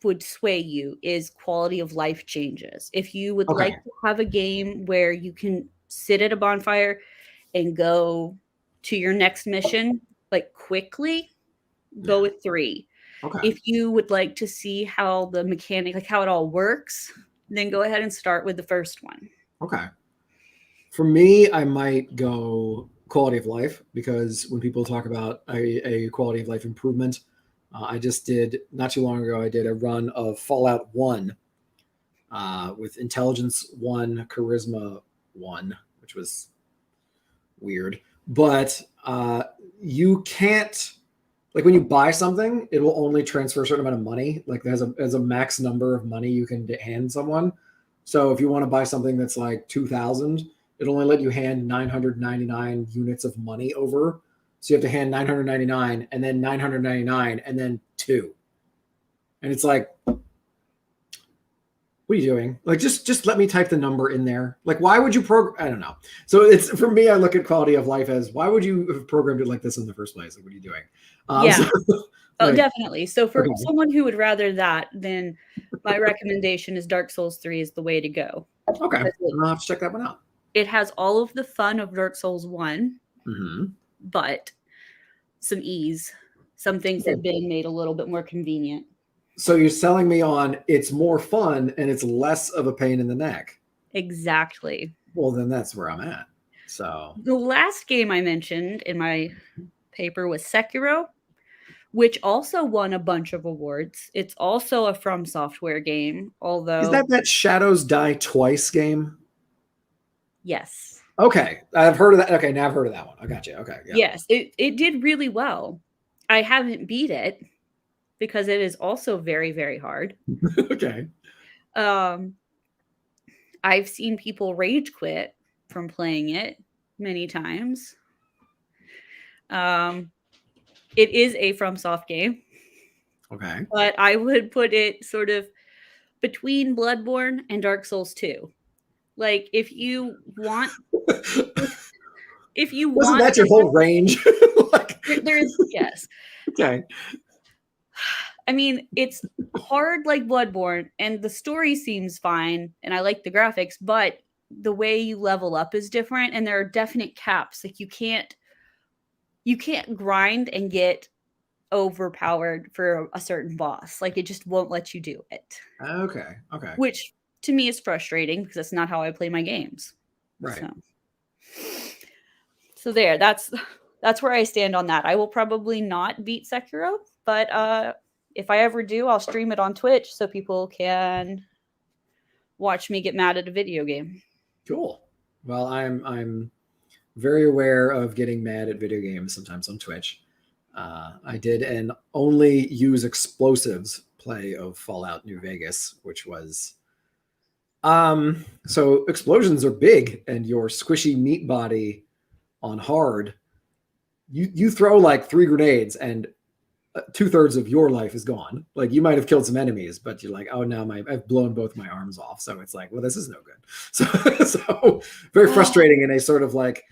Speaker 1: would sway you is quality of life changes. If you would
Speaker 2: Okay.
Speaker 1: like to have a game where you can sit at a bonfire and go to your next mission like quickly, go with 3.
Speaker 2: Okay.
Speaker 1: If you would like to see how the mechanic, like how it all works, then go ahead and start with the first one.
Speaker 2: Okay. For me, I might go quality of life, because when people talk about a quality of life improvement, I just did, not too long ago, I did a run of Fallout 1 with intelligence 1, charisma 1, which was weird. But you can't, like when you buy something, it will only transfer a certain amount of money. Like there's a max number of money you can hand someone. So if you want to buy something that's like 2,000, it'll only let you hand 999 units of money over. So you have to hand 999 and then 999 and then 2. And it's like, what are you doing? Like, just let me type the number in there. Like, why would you program? I don't know. So it's, for me, I look at quality of life as, why would you have programmed it like this in the first place? Like, what are you doing?
Speaker 1: Yeah.
Speaker 2: So,
Speaker 1: definitely. So for
Speaker 2: okay.
Speaker 1: someone who would rather that, then my recommendation is Dark Souls 3 is the way to go.
Speaker 2: Okay. I'll have to check that one out.
Speaker 1: It has all of the fun of Dark Souls 1, but some ease. Some things have been made a little bit more convenient.
Speaker 2: So you're selling me on it's more fun and it's less of a pain in the neck.
Speaker 1: Exactly.
Speaker 2: Well, then that's where I'm at. So
Speaker 1: the last game I mentioned in my paper was Sekiro, which also won a bunch of awards. It's also a From Software game, although...
Speaker 2: Is that Shadows Die Twice game?
Speaker 1: Yes.
Speaker 2: Okay. I've heard of that. Okay, now I've heard of that one. I got you. Okay. Yeah.
Speaker 1: Yes, it did really well. I haven't beat it because it is also very, very hard.
Speaker 2: Okay.
Speaker 1: I've seen people rage quit from playing it many times. It is a FromSoft game.
Speaker 2: Okay.
Speaker 1: But I would put it sort of between Bloodborne and Dark Souls 2. Like, if you want...
Speaker 2: Wasn't that your whole range?
Speaker 1: There's... Yes.
Speaker 2: Okay.
Speaker 1: I mean, it's hard like Bloodborne, and the story seems fine, and I like the graphics, but the way you level up is different, and there are definite caps. Like, you can't grind and get overpowered for a certain boss. Like, it just won't let you do it.
Speaker 2: Okay.
Speaker 1: Which, to me, is frustrating, because that's not how I play my games.
Speaker 2: Right.
Speaker 1: So there, that's where I stand on that. I will probably not beat Sekiro, but if I ever do, I'll stream it on Twitch so people can watch me get mad at a video game.
Speaker 2: Cool. Well, I'm very aware of getting mad at video games sometimes on Twitch. I did an only use explosives play of Fallout New Vegas, which was so explosions are big, and your squishy meat body on hard, you throw like 3 grenades and 2/3 of your life is gone. Like you might have killed some enemies, but you're like, oh no, I've blown both my arms off. So it's like, well, this is no good. So very frustrating in a sort of like,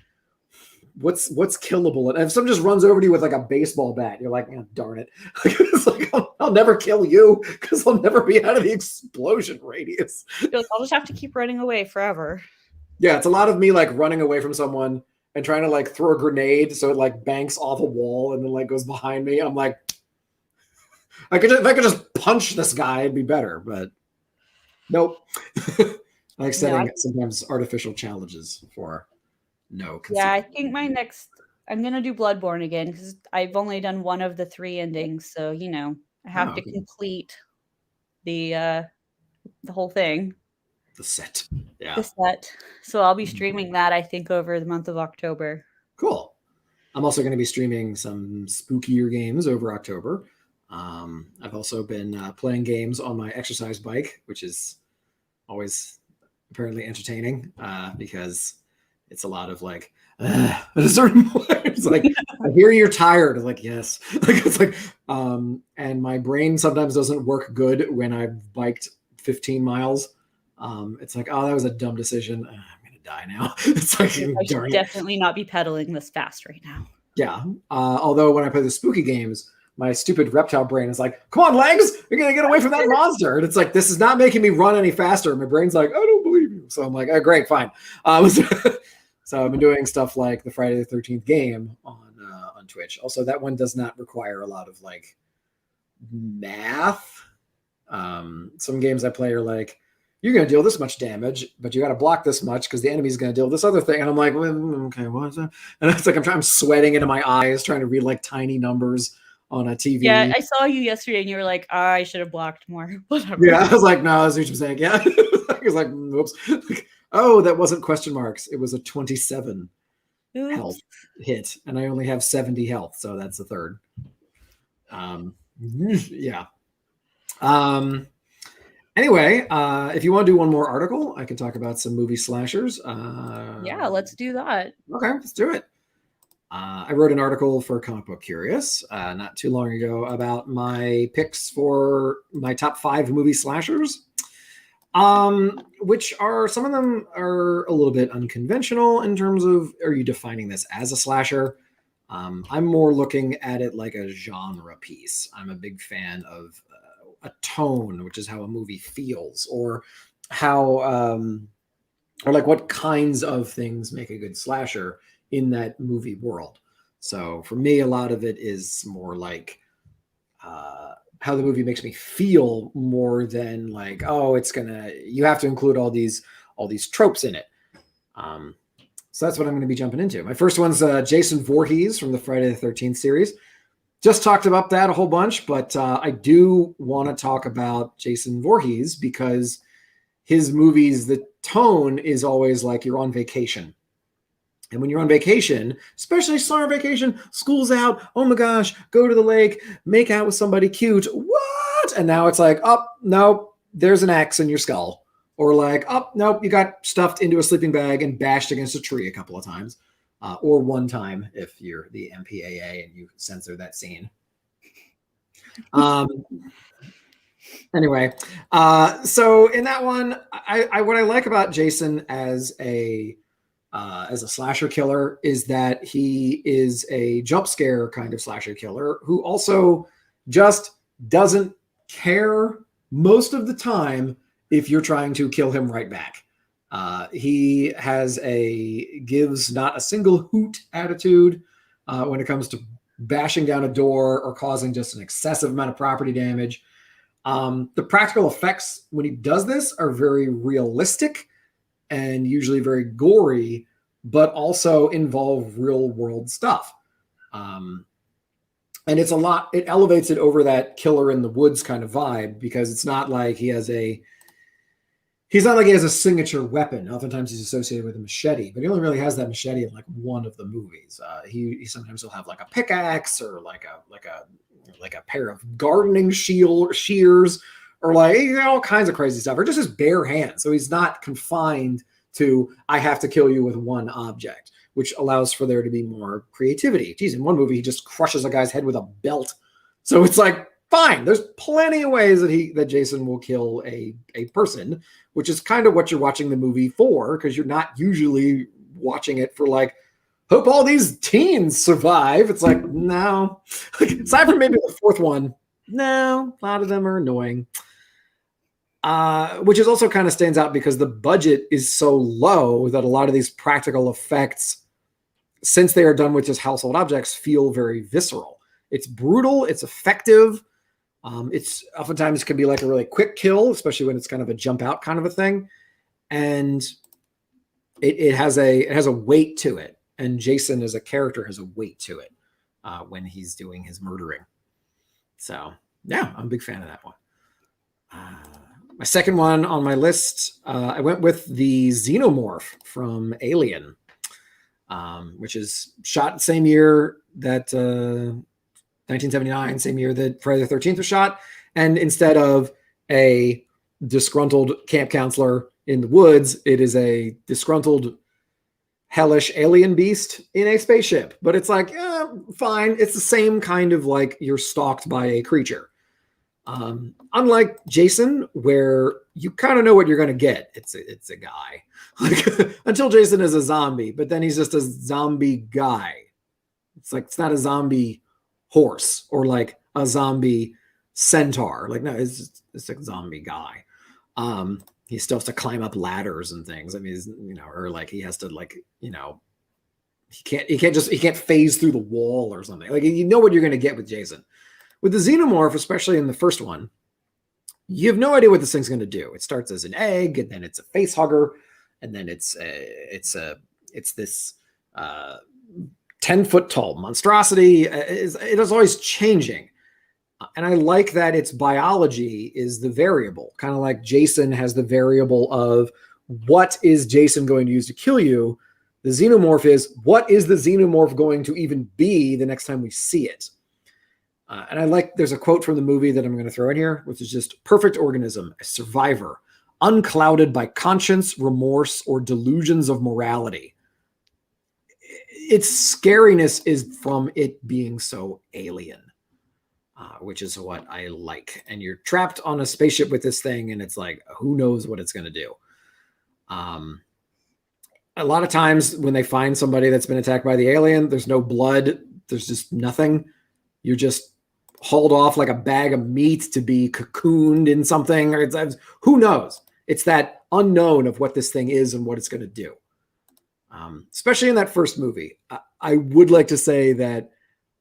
Speaker 2: what's killable? And if someone just runs over to you with like a baseball bat, you're like, oh, darn it. It's like, I'll never kill you because I'll never be out of the explosion radius.
Speaker 1: I'll just have to keep running away forever.
Speaker 2: Yeah, it's a lot of me like running away from someone and trying to like throw a grenade so it like banks off a wall and then like goes behind me. I'm like, if I could just punch this guy, it'd be better, but nope. I like setting sometimes artificial challenges for no.
Speaker 1: Yeah, I think I'm gonna do Bloodborne again because I've only done one of the 3 endings, so I have to complete the whole thing.
Speaker 2: The set. Yeah.
Speaker 1: The set. So I'll be streaming that, I think, over the month of October.
Speaker 2: Cool. I'm also going to be streaming some spookier games over October. I've also been playing games on my exercise bike, which is always apparently entertaining because it's a lot of like, at a certain point, it's like, I hear you're tired. I'm like, yes. Like, it's like, and my brain sometimes doesn't work good when I've biked 15 miles. It's like, oh, that was a dumb decision. I'm going to die now. It's like,
Speaker 1: I should definitely not be pedaling this fast right now.
Speaker 2: Yeah. Although when I play the spooky games, my stupid reptile brain is like, come on, legs, you're going to get away from that monster. And it's like, this is not making me run any faster. My brain's like, I don't believe you. So I'm like, oh, great, fine. So I've been doing stuff like the Friday the 13th game on Twitch. Also, that one does not require a lot of like math. Some games I play are like, you're going to deal this much damage, but you got to block this much because the enemy's going to deal this other thing. And I'm like, well, okay, what is that? And it's like, I'm sweating into my eyes trying to read like tiny numbers on a TV.
Speaker 1: Yeah, I saw you yesterday and you were like, I should have blocked more. Whatever.
Speaker 2: Yeah, I was like, no, that's what you're saying. Yeah. I was like, oops. Oh, that wasn't question marks. It was a 27 health hit. And I only have 70 health. So that's a third. Yeah. Anyway, if you want to do one more article, I can talk about some movie slashers.
Speaker 1: Yeah, let's do that.
Speaker 2: Okay, let's do it. I wrote an article for Comic Book Curious not too long ago about my picks for my top 5 movie slashers, which are, some of them are a little bit unconventional in terms of, are you defining this as a slasher? I'm more looking at it like a genre piece. I'm a big fan of a tone, which is how a movie feels, or how, or like what kinds of things make a good slasher in that movie world. So for me, a lot of it is more like how the movie makes me feel more than like, oh, you have to include all these tropes in it. So that's what I'm going to be jumping into. My first one's Jason Voorhees from the Friday the 13th series. Just talked about that a whole bunch, but I do want to talk about Jason Voorhees because his movies, the tone is always like you're on vacation. And when you're on vacation, especially summer vacation, school's out, oh my gosh, go to the lake, make out with somebody cute. What? And now it's like, oh, no, there's an axe in your skull. Or like, oh, no, you got stuffed into a sleeping bag and bashed against a tree a couple of times. Or one time if you're the MPAA and you censor that scene. Anyway, so in that one, I what I like about Jason as a slasher killer is that he is a jump scare kind of slasher killer who also just doesn't care most of the time if you're trying to kill him right back. He gives not a single hoot attitude when it comes to bashing down a door or causing just an excessive amount of property damage. The practical effects when he does this are very realistic and usually very gory, but also involve real world stuff. And it's a lot, it elevates it over that killer in the woods kind of vibe, because it's not like he has a signature weapon. Oftentimes he's associated with a machete, but he only really has that machete in like one of the movies. He sometimes will have like a pickaxe, or like a pair of gardening shears, or like, you know, all kinds of crazy stuff, or just his bare hands. So he's not confined to, I have to kill you with one object, which allows for there to be more creativity. Geez, in one movie, he just crushes a guy's head with a belt. So it's like, fine, there's plenty of ways that Jason will kill a person, which is kind of what you're watching the movie for, because you're not usually watching it for like, hope all these teens survive. It's like, no. Aside from maybe the fourth one, no, a lot of them are annoying. Which is also kind of stands out because the budget is so low that a lot of these practical effects, since they are done with just household objects, feel very visceral. It's brutal. It's effective. It's oftentimes can be like a really quick kill, especially when it's kind of a jump out kind of a thing. And it has a weight to it. And Jason as a character has a weight to it when he's doing his murdering. So yeah, I'm a big fan of that one. My second one on my list, I went with the Xenomorph from Alien, which is shot the same year that 1979, same year that Friday the 13th was shot. And instead of a disgruntled camp counselor in the woods, it is a disgruntled, hellish alien beast in a spaceship. But it's like, fine. It's the same kind of like you're stalked by a creature. Unlike Jason, where you kind of know what you're going to get. It's a guy. Like, until Jason is a zombie, but then he's just a zombie guy. It's like, it's not a zombie horse or like a zombie centaur. Like, no, it's a zombie guy. He still has to climb up ladders and things. I mean, or like he has to, like, he can't phase through the wall or something. Like, you know what you're going to get with Jason. With the Xenomorph, especially in the first one, you have no idea what this thing's going to do. It starts as an egg, and then it's a face hugger, and then it's this 10-foot tall monstrosity. It is always changing. And I like that its biology is the variable, kind of like Jason has the variable of what is Jason going to use to kill you. The Xenomorph is, what is the Xenomorph going to even be the next time we see it? And I like, there's a quote from the movie that I'm going to throw in here, which is just, perfect organism, a survivor, unclouded by conscience, remorse, or delusions of morality. Its scariness is from it being so alien, which is what I like. And you're trapped on a spaceship with this thing, and it's like, who knows what it's going to do? A lot of times when they find somebody that's been attacked by the alien, there's no blood, there's just nothing. You're just hauled off like a bag of meat to be cocooned in something. Or who knows? It's that unknown of what this thing is and what it's going to do. Especially in that first movie. I would like to say that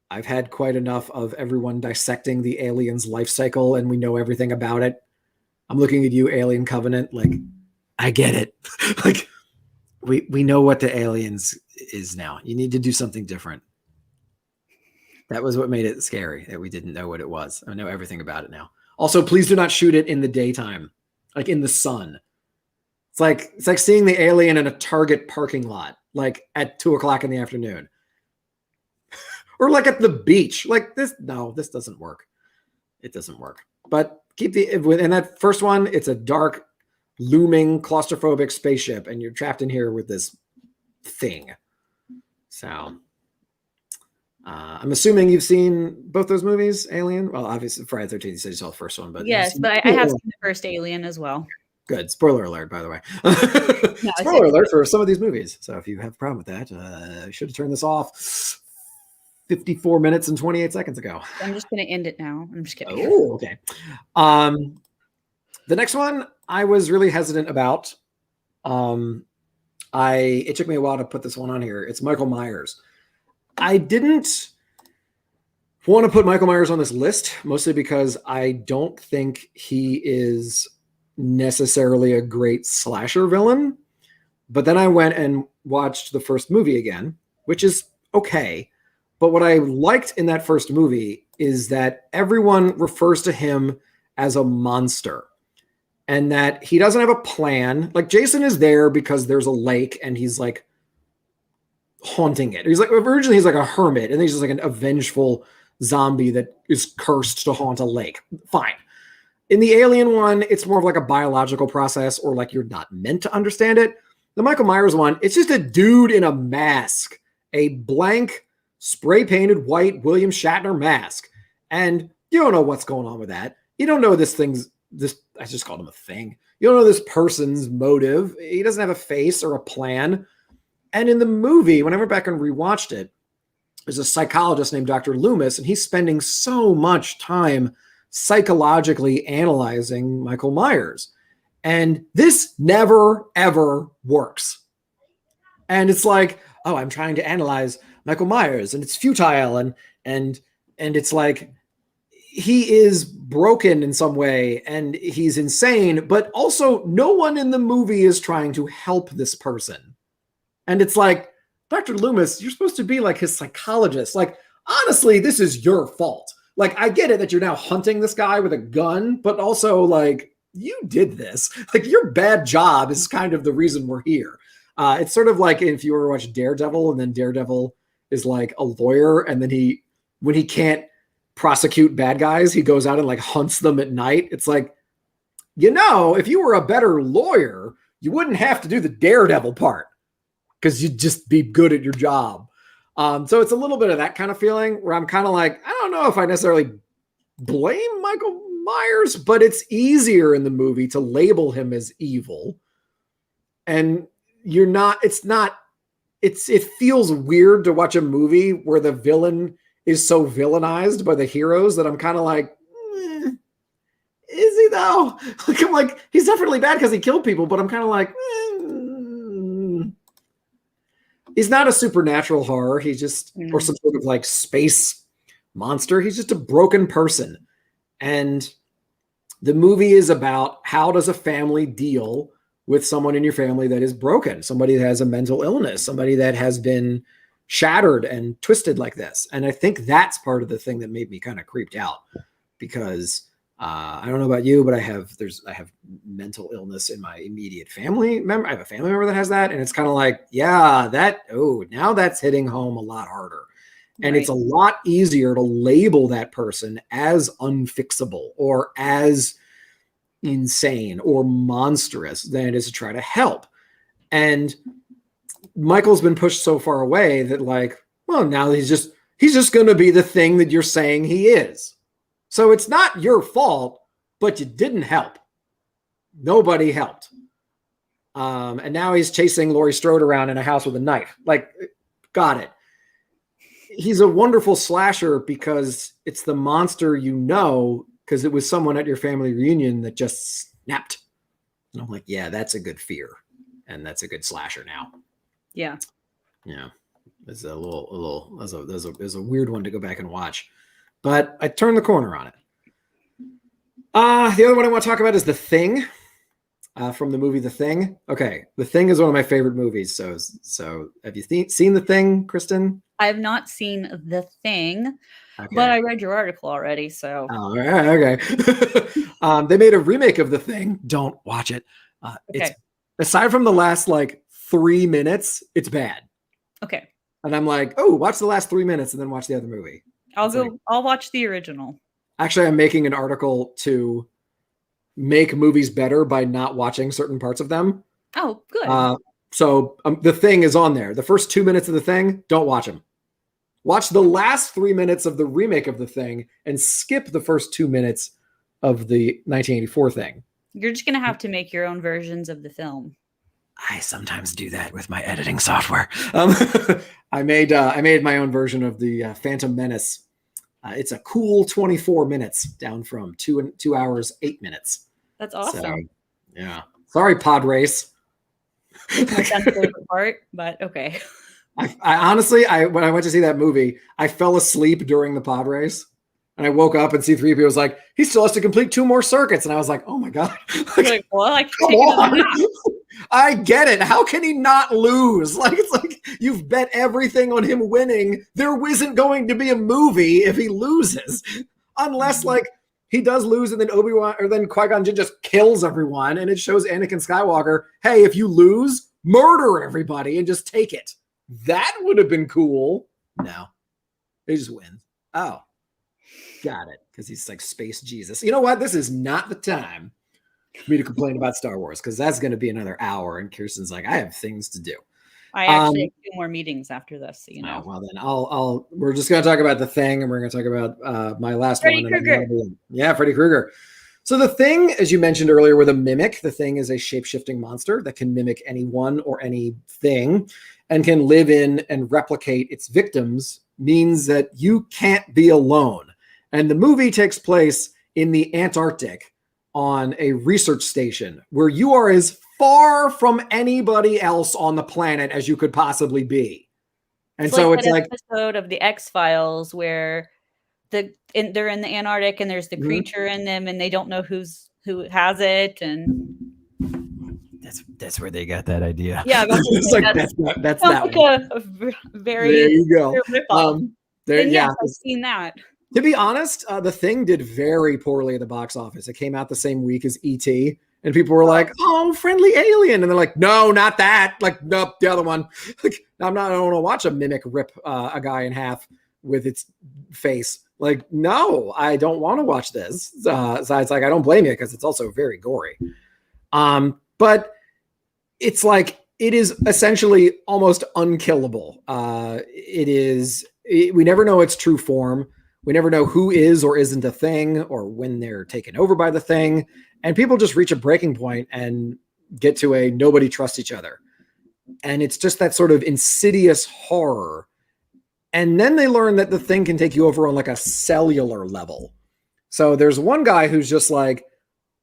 Speaker 2: I've had quite enough of everyone dissecting the alien's life cycle, and we know everything about it. I'm looking at you, Alien Covenant. Like, I get it. Like, we know what the aliens is now. You need to do something different. That was what made it scary, that we didn't know what it was. I know everything about it now. Also, please do not shoot it in the daytime, like in the sun. It's like seeing the alien in a Target parking lot, like at 2:00 in the afternoon, or like at the beach. Like this, no, this doesn't work. It doesn't work. But in that first one, it's a dark, looming, claustrophobic spaceship, and you're trapped in here with this thing. So. I'm assuming you've seen both those movies, Alien. Well, obviously, Friday the 13th, you said you saw the first one, but
Speaker 1: yes, but I have seen the first Alien as well.
Speaker 2: Good. Spoiler alert, by the way.
Speaker 1: No,
Speaker 2: Spoiler alert for some of these movies. So if you have a problem with that, you should have turned this off 54 minutes and 28 seconds ago.
Speaker 1: I'm just going to end it now. I'm just kidding.
Speaker 2: Oh, okay. The next one I was really hesitant about. It took me a while to put this one on here. It's Michael Myers. I didn't want to put Michael Myers on this list, mostly because I don't think he is necessarily a great slasher villain. But then I went and watched the first movie again, which is okay. But what I liked in that first movie is that everyone refers to him as a monster and that he doesn't have a plan. Like Jason is there because there's a lake and he's like haunting it. He's like, originally he's like a hermit and he's just like a vengeful zombie that is cursed to haunt a lake. Fine. In the Alien one, it's more of like a biological process or like you're not meant to understand it. The Michael Myers one, it's just a dude in a mask, a blank spray painted white William Shatner mask. And you don't know what's going on with that. You don't know I just called him a thing. You don't know this person's motive. He doesn't have a face or a plan. And in the movie, when I went back and rewatched it, there's a psychologist named Dr. Loomis, and he's spending so much time psychologically analyzing Michael Myers. And this never, ever works. And it's like, oh, I'm trying to analyze Michael Myers, and it's futile, and it's like he is broken in some way, and he's insane, but also no one in the movie is trying to help this person. And it's like, Dr. Loomis, you're supposed to be like his psychologist. Like, honestly, this is your fault. Like, I get it that you're now hunting this guy with a gun, but also, like, you did this. Like, your bad job is kind of the reason we're here. It's sort of like if you ever watch Daredevil, and then Daredevil is like a lawyer, and then when he can't prosecute bad guys, he goes out and like hunts them at night. It's like, if you were a better lawyer, you wouldn't have to do the Daredevil part because you'd just be good at your job. So it's a little bit of that kind of feeling where I'm kind of like, I don't know if I necessarily blame Michael Myers, but it's easier in the movie to label him as evil. And it feels weird to watch a movie where the villain is so villainized by the heroes that I'm kind of like, is he though? Like, I'm like, he's definitely bad because he killed people, but I'm kind of like, he's not a supernatural horror. He's just, or some sort of like space monster. He's just a broken person. And the movie is about how does a family deal with someone in your family that is broken, somebody that has a mental illness, somebody that has been shattered and twisted like this. And I think that's part of the thing that made me kind of creeped out because I don't know about you, but I have mental illness in my immediate family member. I have a family member that has that. And it's kind of like, now that's hitting home a lot harder. And It's a lot easier to label that person as unfixable or as insane or monstrous than it is to try to help. And Michael's been pushed so far away that like, well, now he's just going to be the thing that you're saying he is. So it's not your fault, but you didn't help. Nobody helped. And now he's chasing Laurie Strode around in a house with a knife. Like, got it. He's a wonderful slasher because it's the monster because it was someone at your family reunion that just snapped. And I'm like, yeah, that's a good fear. And that's a good slasher now.
Speaker 1: Yeah.
Speaker 2: Yeah. It's a there's a weird one to go back and watch. But I turned the corner on it. The other one I want to talk about is The Thing, from the movie The Thing. Okay, The Thing is one of my favorite movies. So have you seen The Thing, Kristen?
Speaker 1: I have not seen The Thing, but I read your article already. So
Speaker 2: okay. They made a remake of The Thing. Don't watch it.
Speaker 1: Okay.
Speaker 2: It's aside from the last like 3 minutes, it's bad.
Speaker 1: Okay.
Speaker 2: And I'm like, oh, watch the last 3 minutes and then watch the other movie.
Speaker 1: I'll watch the original. Actually,
Speaker 2: I'm making an article to make movies better by not watching certain parts of them.
Speaker 1: Oh, good.
Speaker 2: So The Thing is on there. The first 2 minutes of The Thing, don't watch them. Watch the last 3 minutes of the remake of The Thing and skip the first 2 minutes of the 1984 Thing.
Speaker 1: You're just going to have to make your own versions of the film.
Speaker 2: I sometimes do that with my editing software. I made my own version of the Phantom Menace. It's a cool 24 minutes down from 2 hours, 8 minutes.
Speaker 1: That's awesome.
Speaker 2: So, yeah. Sorry, Pod Race.
Speaker 1: My son's favorite part, but okay.
Speaker 2: I honestly, when I went to see that movie, I fell asleep during the pod race. And I woke up and C-3PO was like, he still has to complete 2 more circuits. And I was like, oh my God.
Speaker 1: Like, well, I can take another nap.
Speaker 2: I get it. How can he not lose? Like, it's like you've bet everything on him winning. There isn't going to be a movie if he loses, unless like he does lose and then Obi-Wan or then Qui-Gon Jinn just kills everyone and it shows Anakin Skywalker, hey, if you lose, murder everybody and just take it. That would have been cool. No, he just wins. Oh, got it. Because he's like space Jesus. You know what? This is not the time for me to complain about Star Wars because that's going to be another hour. And Kirsten's like, I have things to do.
Speaker 1: I actually have 2 more meetings after this, so you know.
Speaker 2: Oh, well, then we're just going to talk about The Thing, and we're going to talk about my last
Speaker 1: Freddy
Speaker 2: one.
Speaker 1: Krueger.
Speaker 2: Yeah, Freddy Krueger. So The Thing, as you mentioned earlier, with a mimic, The Thing is a shape-shifting monster that can mimic anyone or anything and can live in and replicate its victims, means that you can't be alone. And the movie takes place in the Antarctic on a research station where you are as far from anybody else on the planet as you could possibly be. And
Speaker 1: it's
Speaker 2: so
Speaker 1: like
Speaker 2: it's
Speaker 1: that
Speaker 2: like
Speaker 1: episode of the X-Files where they're in the Antarctic and there's the creature in them and they don't know who has it, and
Speaker 2: that's where they got that idea.
Speaker 1: Yeah,
Speaker 2: it's like that's that
Speaker 1: like
Speaker 2: one.
Speaker 1: a very
Speaker 2: There you go.
Speaker 1: rip-off.
Speaker 2: There,
Speaker 1: Yes, I've seen that.
Speaker 2: To be honest, The Thing did very poorly at the box office. It came out the same week as E.T., and people were like, "Oh, friendly alien," and they're like, "No, not that." Like, nope, the other one. Like, I don't want to watch a mimic rip a guy in half with its face. Like, no, I don't want to watch this. So it's like I don't blame you because it's also very gory. But it's like it is essentially almost unkillable. We never know its true form. We never know who is or isn't a thing or when they're taken over by the thing. And people just reach a breaking point and get to a nobody trusts each other. And it's just that sort of insidious horror. And then they learn that the thing can take you over on like a cellular level. So there's one guy who's just like,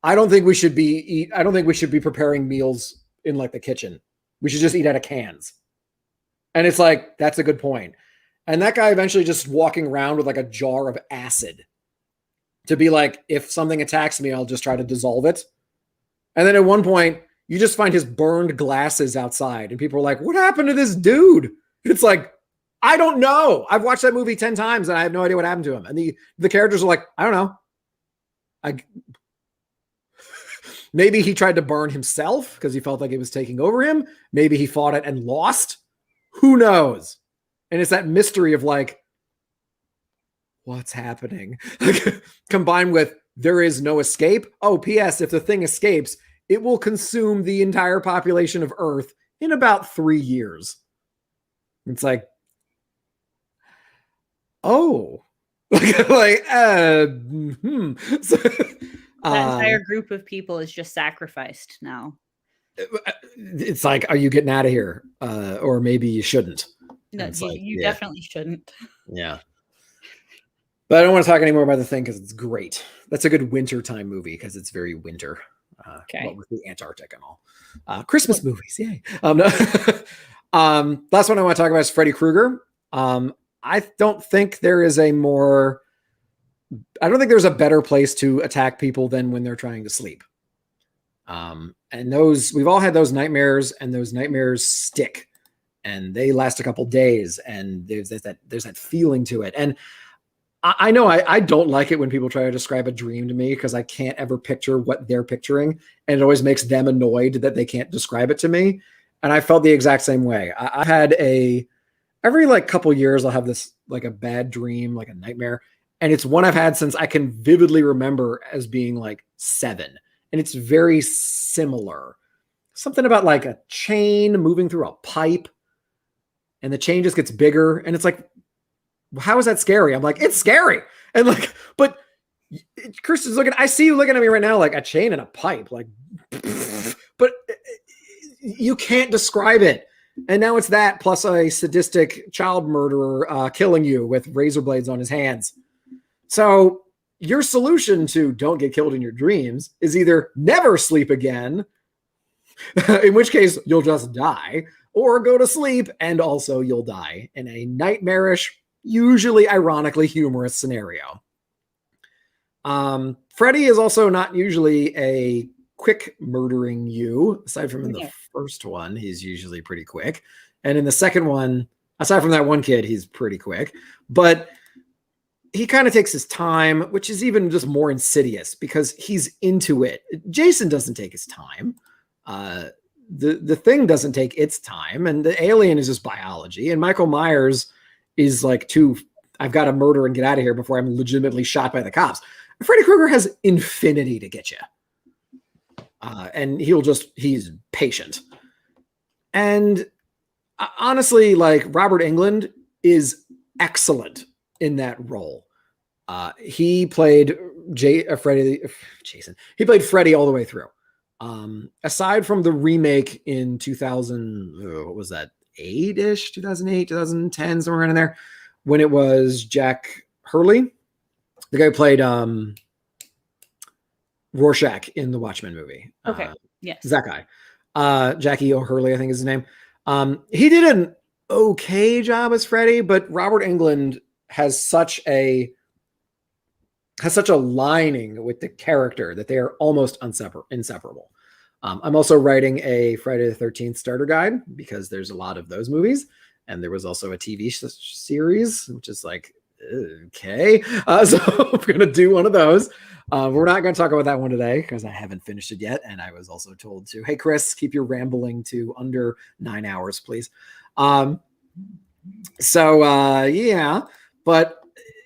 Speaker 2: I don't think we should be preparing meals in like the kitchen. We should just eat out of cans. And it's like, that's a good point. And that guy eventually just walking around with like a jar of acid to be like, if something attacks me, I'll just try to dissolve it. And then at one point, you just find his burned glasses outside. And people are like, what happened to this dude? It's like, I don't know. I've watched that movie 10 times and I have no idea what happened to him. And the characters are like, I don't know. Maybe he tried to burn himself because he felt like it was taking over him. Maybe he fought it and lost. Who knows? And it's that mystery of like, what's happening? Combined with there is no escape. Oh, P.S. If the thing escapes, it will consume the entire population of Earth in about 3 years. It's like, oh, So,
Speaker 1: that entire group of people is just sacrificed now.
Speaker 2: It's like, are you getting out of here? Or maybe you shouldn't.
Speaker 1: No, you definitely shouldn't.
Speaker 2: Yeah. But I don't want to talk anymore about The Thing because it's great. That's a good wintertime movie because it's very winter. What with the Antarctic and all. Christmas movies, yay. Last one I want to talk about is Freddy Krueger. I don't think there's a better place to attack people than when they're trying to sleep. And we've all had those nightmares, and those nightmares stick. And they last a couple days, and there's that feeling to it. And I know I don't like it when people try to describe a dream to me because I can't ever picture what they're picturing, and it always makes them annoyed that they can't describe it to me. And I felt the exact same way. I had every like couple years I'll have this like a bad dream, like a nightmare, and it's one I've had since I can vividly remember as being like 7, and it's very similar. Something about like a chain moving through a pipe. And the chain just gets bigger. And it's like, how is that scary? I'm like, it's scary. And like, but Kristen's I see you looking at me right now, like a chain and a pipe, like, but you can't describe it. And now it's that plus a sadistic child murderer killing you with razor blades on his hands. So your solution to don't get killed in your dreams is either never sleep again, in which case you'll just die, or go to sleep and also you'll die in a nightmarish, usually ironically humorous scenario. Freddy is also not usually a quick murdering you. Aside from in the first one, he's usually pretty quick. And in the second one, aside from that one kid, he's pretty quick. But he kind of takes his time, which is even just more insidious because he's into it. Jason doesn't take his time. The thing doesn't take its time, and the alien is just biology. And Michael Myers is like, I've got to murder and get out of here before I'm legitimately shot by the cops. Freddy Krueger has infinity to get you. And he's patient. And honestly, like, Robert Englund is excellent in that role. He played Jason. He played Freddy all the way through. Aside from the remake in 2000, what was that? 8-ish, 2008, 2010, somewhere in there, when it was Jack Hurley, the guy who played Rorschach in the Watchmen movie.
Speaker 1: Okay. Yes.
Speaker 2: That guy. Jackie O'Hurley, I think is his name. He did an okay job as Freddy, but Robert Englund has such a lining with the character that they are almost inseparable. I'm also writing a Friday the 13th starter guide because there's a lot of those movies. And there was also a TV series, which is like, okay. So we're going to do one of those. We're not going to talk about that one today because I haven't finished it yet. And I was also told to, hey, Chris, keep your rambling to under 9 hours, please. Yeah. But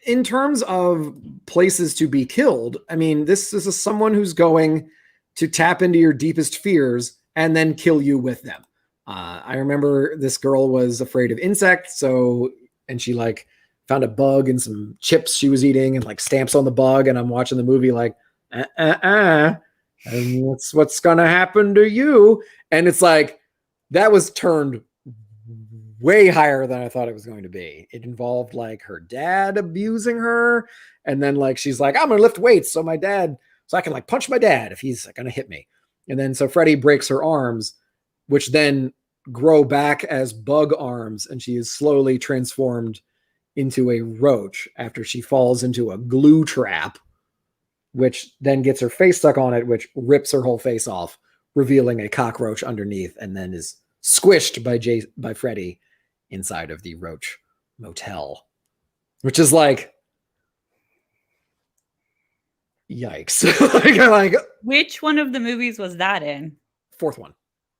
Speaker 2: in terms of places to be killed, I mean, this is someone who's going to tap into your deepest fears and then kill you with them. I remember this girl was afraid of insects. And she like found a bug in some chips she was eating and like stamps on the bug. And I'm watching the movie like, and what's going to happen to you? And it's like, that was turned way higher than I thought it was going to be. It involved like her dad abusing her. And then like, she's like, I'm going to lift weights so I can like punch my dad if he's going to hit me. And then so Freddy breaks her arms, which then grow back as bug arms. And she is slowly transformed into a roach after she falls into a glue trap, which then gets her face stuck on it, which rips her whole face off, revealing a cockroach underneath, and then is squished by Freddy inside of the roach motel, which is like, yikes. like,
Speaker 1: which one of the movies was that in?
Speaker 2: Fourth one.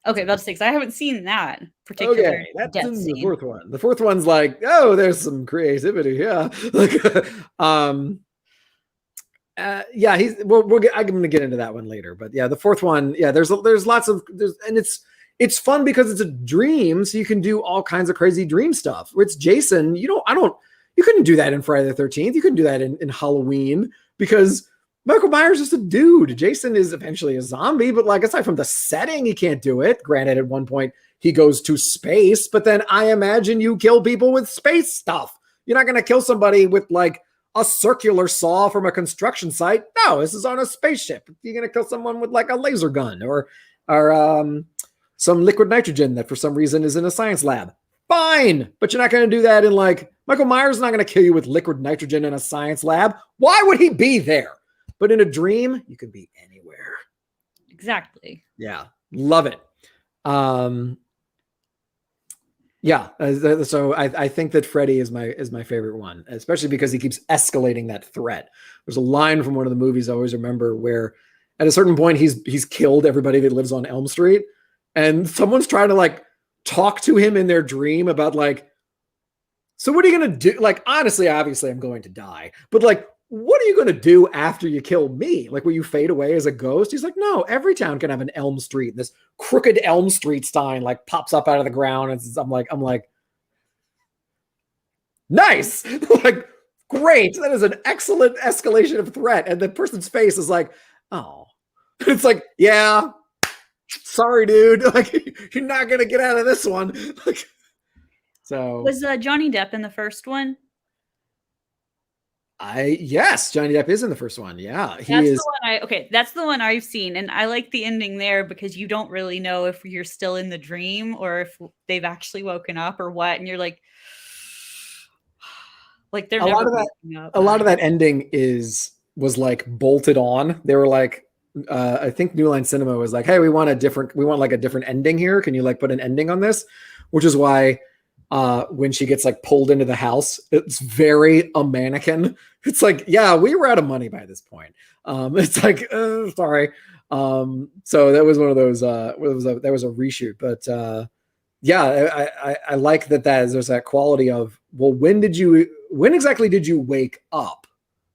Speaker 1: Okay, about 6. I haven't seen that particular. Okay,
Speaker 2: that's in the fourth one. The fourth one's like, oh, there's some creativity. Yeah. Yeah, I'm going to get into that one later, but yeah, the fourth one, yeah, there's lots of, and it's fun because it's a dream. So you can do all kinds of crazy dream stuff. It's Jason. You couldn't do that in Friday the 13th. You couldn't do that in Halloween because Michael Myers is just a dude. Jason is eventually a zombie, but like, aside from the setting, he can't do it. Granted, at one point he goes to space, but then I imagine you kill people with space stuff. You're not going to kill somebody with like a circular saw from a construction site. No, this is on a spaceship. You're going to kill someone with like a laser gun or some liquid nitrogen that for some reason is in a science lab. Fine, but you're not going to do that in like, Michael Myers is not going to kill you with liquid nitrogen in a science lab. Why would he be there? But in a dream, you can be anywhere.
Speaker 1: Exactly.
Speaker 2: Yeah. Love it. Yeah. So I think that Freddy is my favorite one, especially because he keeps escalating that threat. There's a line from one of the movies I always remember where at a certain point he's killed everybody that lives on Elm Street. And someone's trying to like talk to him in their dream about like, so what are you going to do? Like, honestly, obviously I'm going to die, but like, what are you going to do after you kill me? Like, will you fade away as a ghost? He's like, no, every town can have an Elm Street. And this crooked Elm Street sign like pops up out of the ground. And I'm like, nice. Like, great. That is an excellent escalation of threat. And the person's face is like, oh, it's like, yeah, sorry, dude. Like, you're not going to get out of this one. Like, so
Speaker 1: was Johnny Depp in the first one?
Speaker 2: Yes, Johnny Depp is in the first one. Yeah,
Speaker 1: that's the one I've seen, and I like the ending there because you don't really know if you're still in the dream or if they've actually woken up or what, and you're like they're never waking up.
Speaker 2: A lot of that ending was like bolted on. They were like, I think New Line Cinema was like, hey, we want like a different ending here. Can you like put an ending on this? Which is why when she gets like pulled into the house, it's very a mannequin. It's like, yeah, we were out of money by this point. It's like, sorry. So that was one of those, that was a reshoot, but yeah, I like that there's that quality of, well, when exactly did you wake up?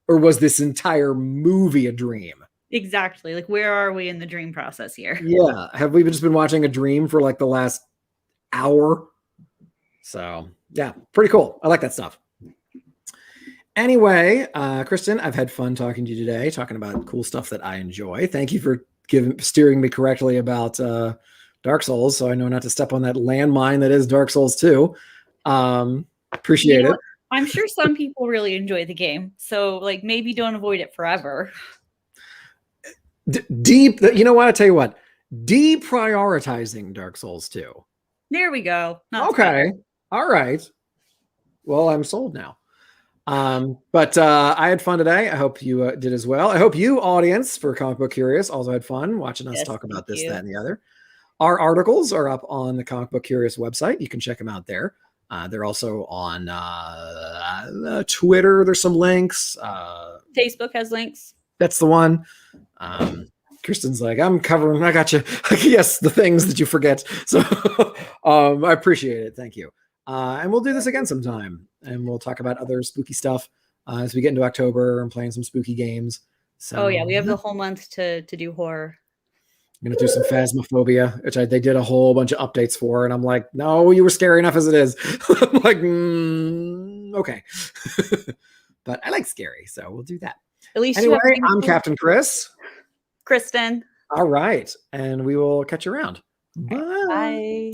Speaker 2: Or was this entire movie a dream?
Speaker 1: Exactly. Like, where are we in the dream process here?
Speaker 2: Yeah. Have we just been watching a dream for like the last hour? So yeah, pretty cool. I like that stuff. Anyway, Kristen, I've had fun talking to you today, talking about cool stuff that I enjoy. Thank you for steering me correctly about Dark Souls, so I know not to step on that landmine that is Dark Souls 2. Appreciate it.
Speaker 1: I'm sure some people really enjoy the game, so like maybe don't avoid it forever.
Speaker 2: You know what? I tell you what, deprioritizing Dark Souls 2.
Speaker 1: There we go.
Speaker 2: Okay. All right. Well, I'm sold now. But I had fun today. I hope you did as well. I hope you, audience, for Comic Book Curious, also had fun watching us talk about this, that, and the other. Our articles are up on the Comic Book Curious website. You can check them out there. They're also on Twitter. There's some links.
Speaker 1: Facebook has links.
Speaker 2: That's the one. Kristen's like, I'm covering. I got you. Yes, the things that you forget. So I appreciate it. Thank you. And we'll do this again sometime. And we'll talk about other spooky stuff as we get into October and playing some spooky games. So,
Speaker 1: yeah, we have the whole month to do horror.
Speaker 2: I'm going to do some Phasmophobia, which they did a whole bunch of updates for. And I'm like, no, you were scary enough as it is. I'm like, okay. But I like scary, so we'll do that.
Speaker 1: At least
Speaker 2: anyway, I'm Captain Chris.
Speaker 1: Kristen.
Speaker 2: All right. And we will catch you around. Bye.
Speaker 1: Bye.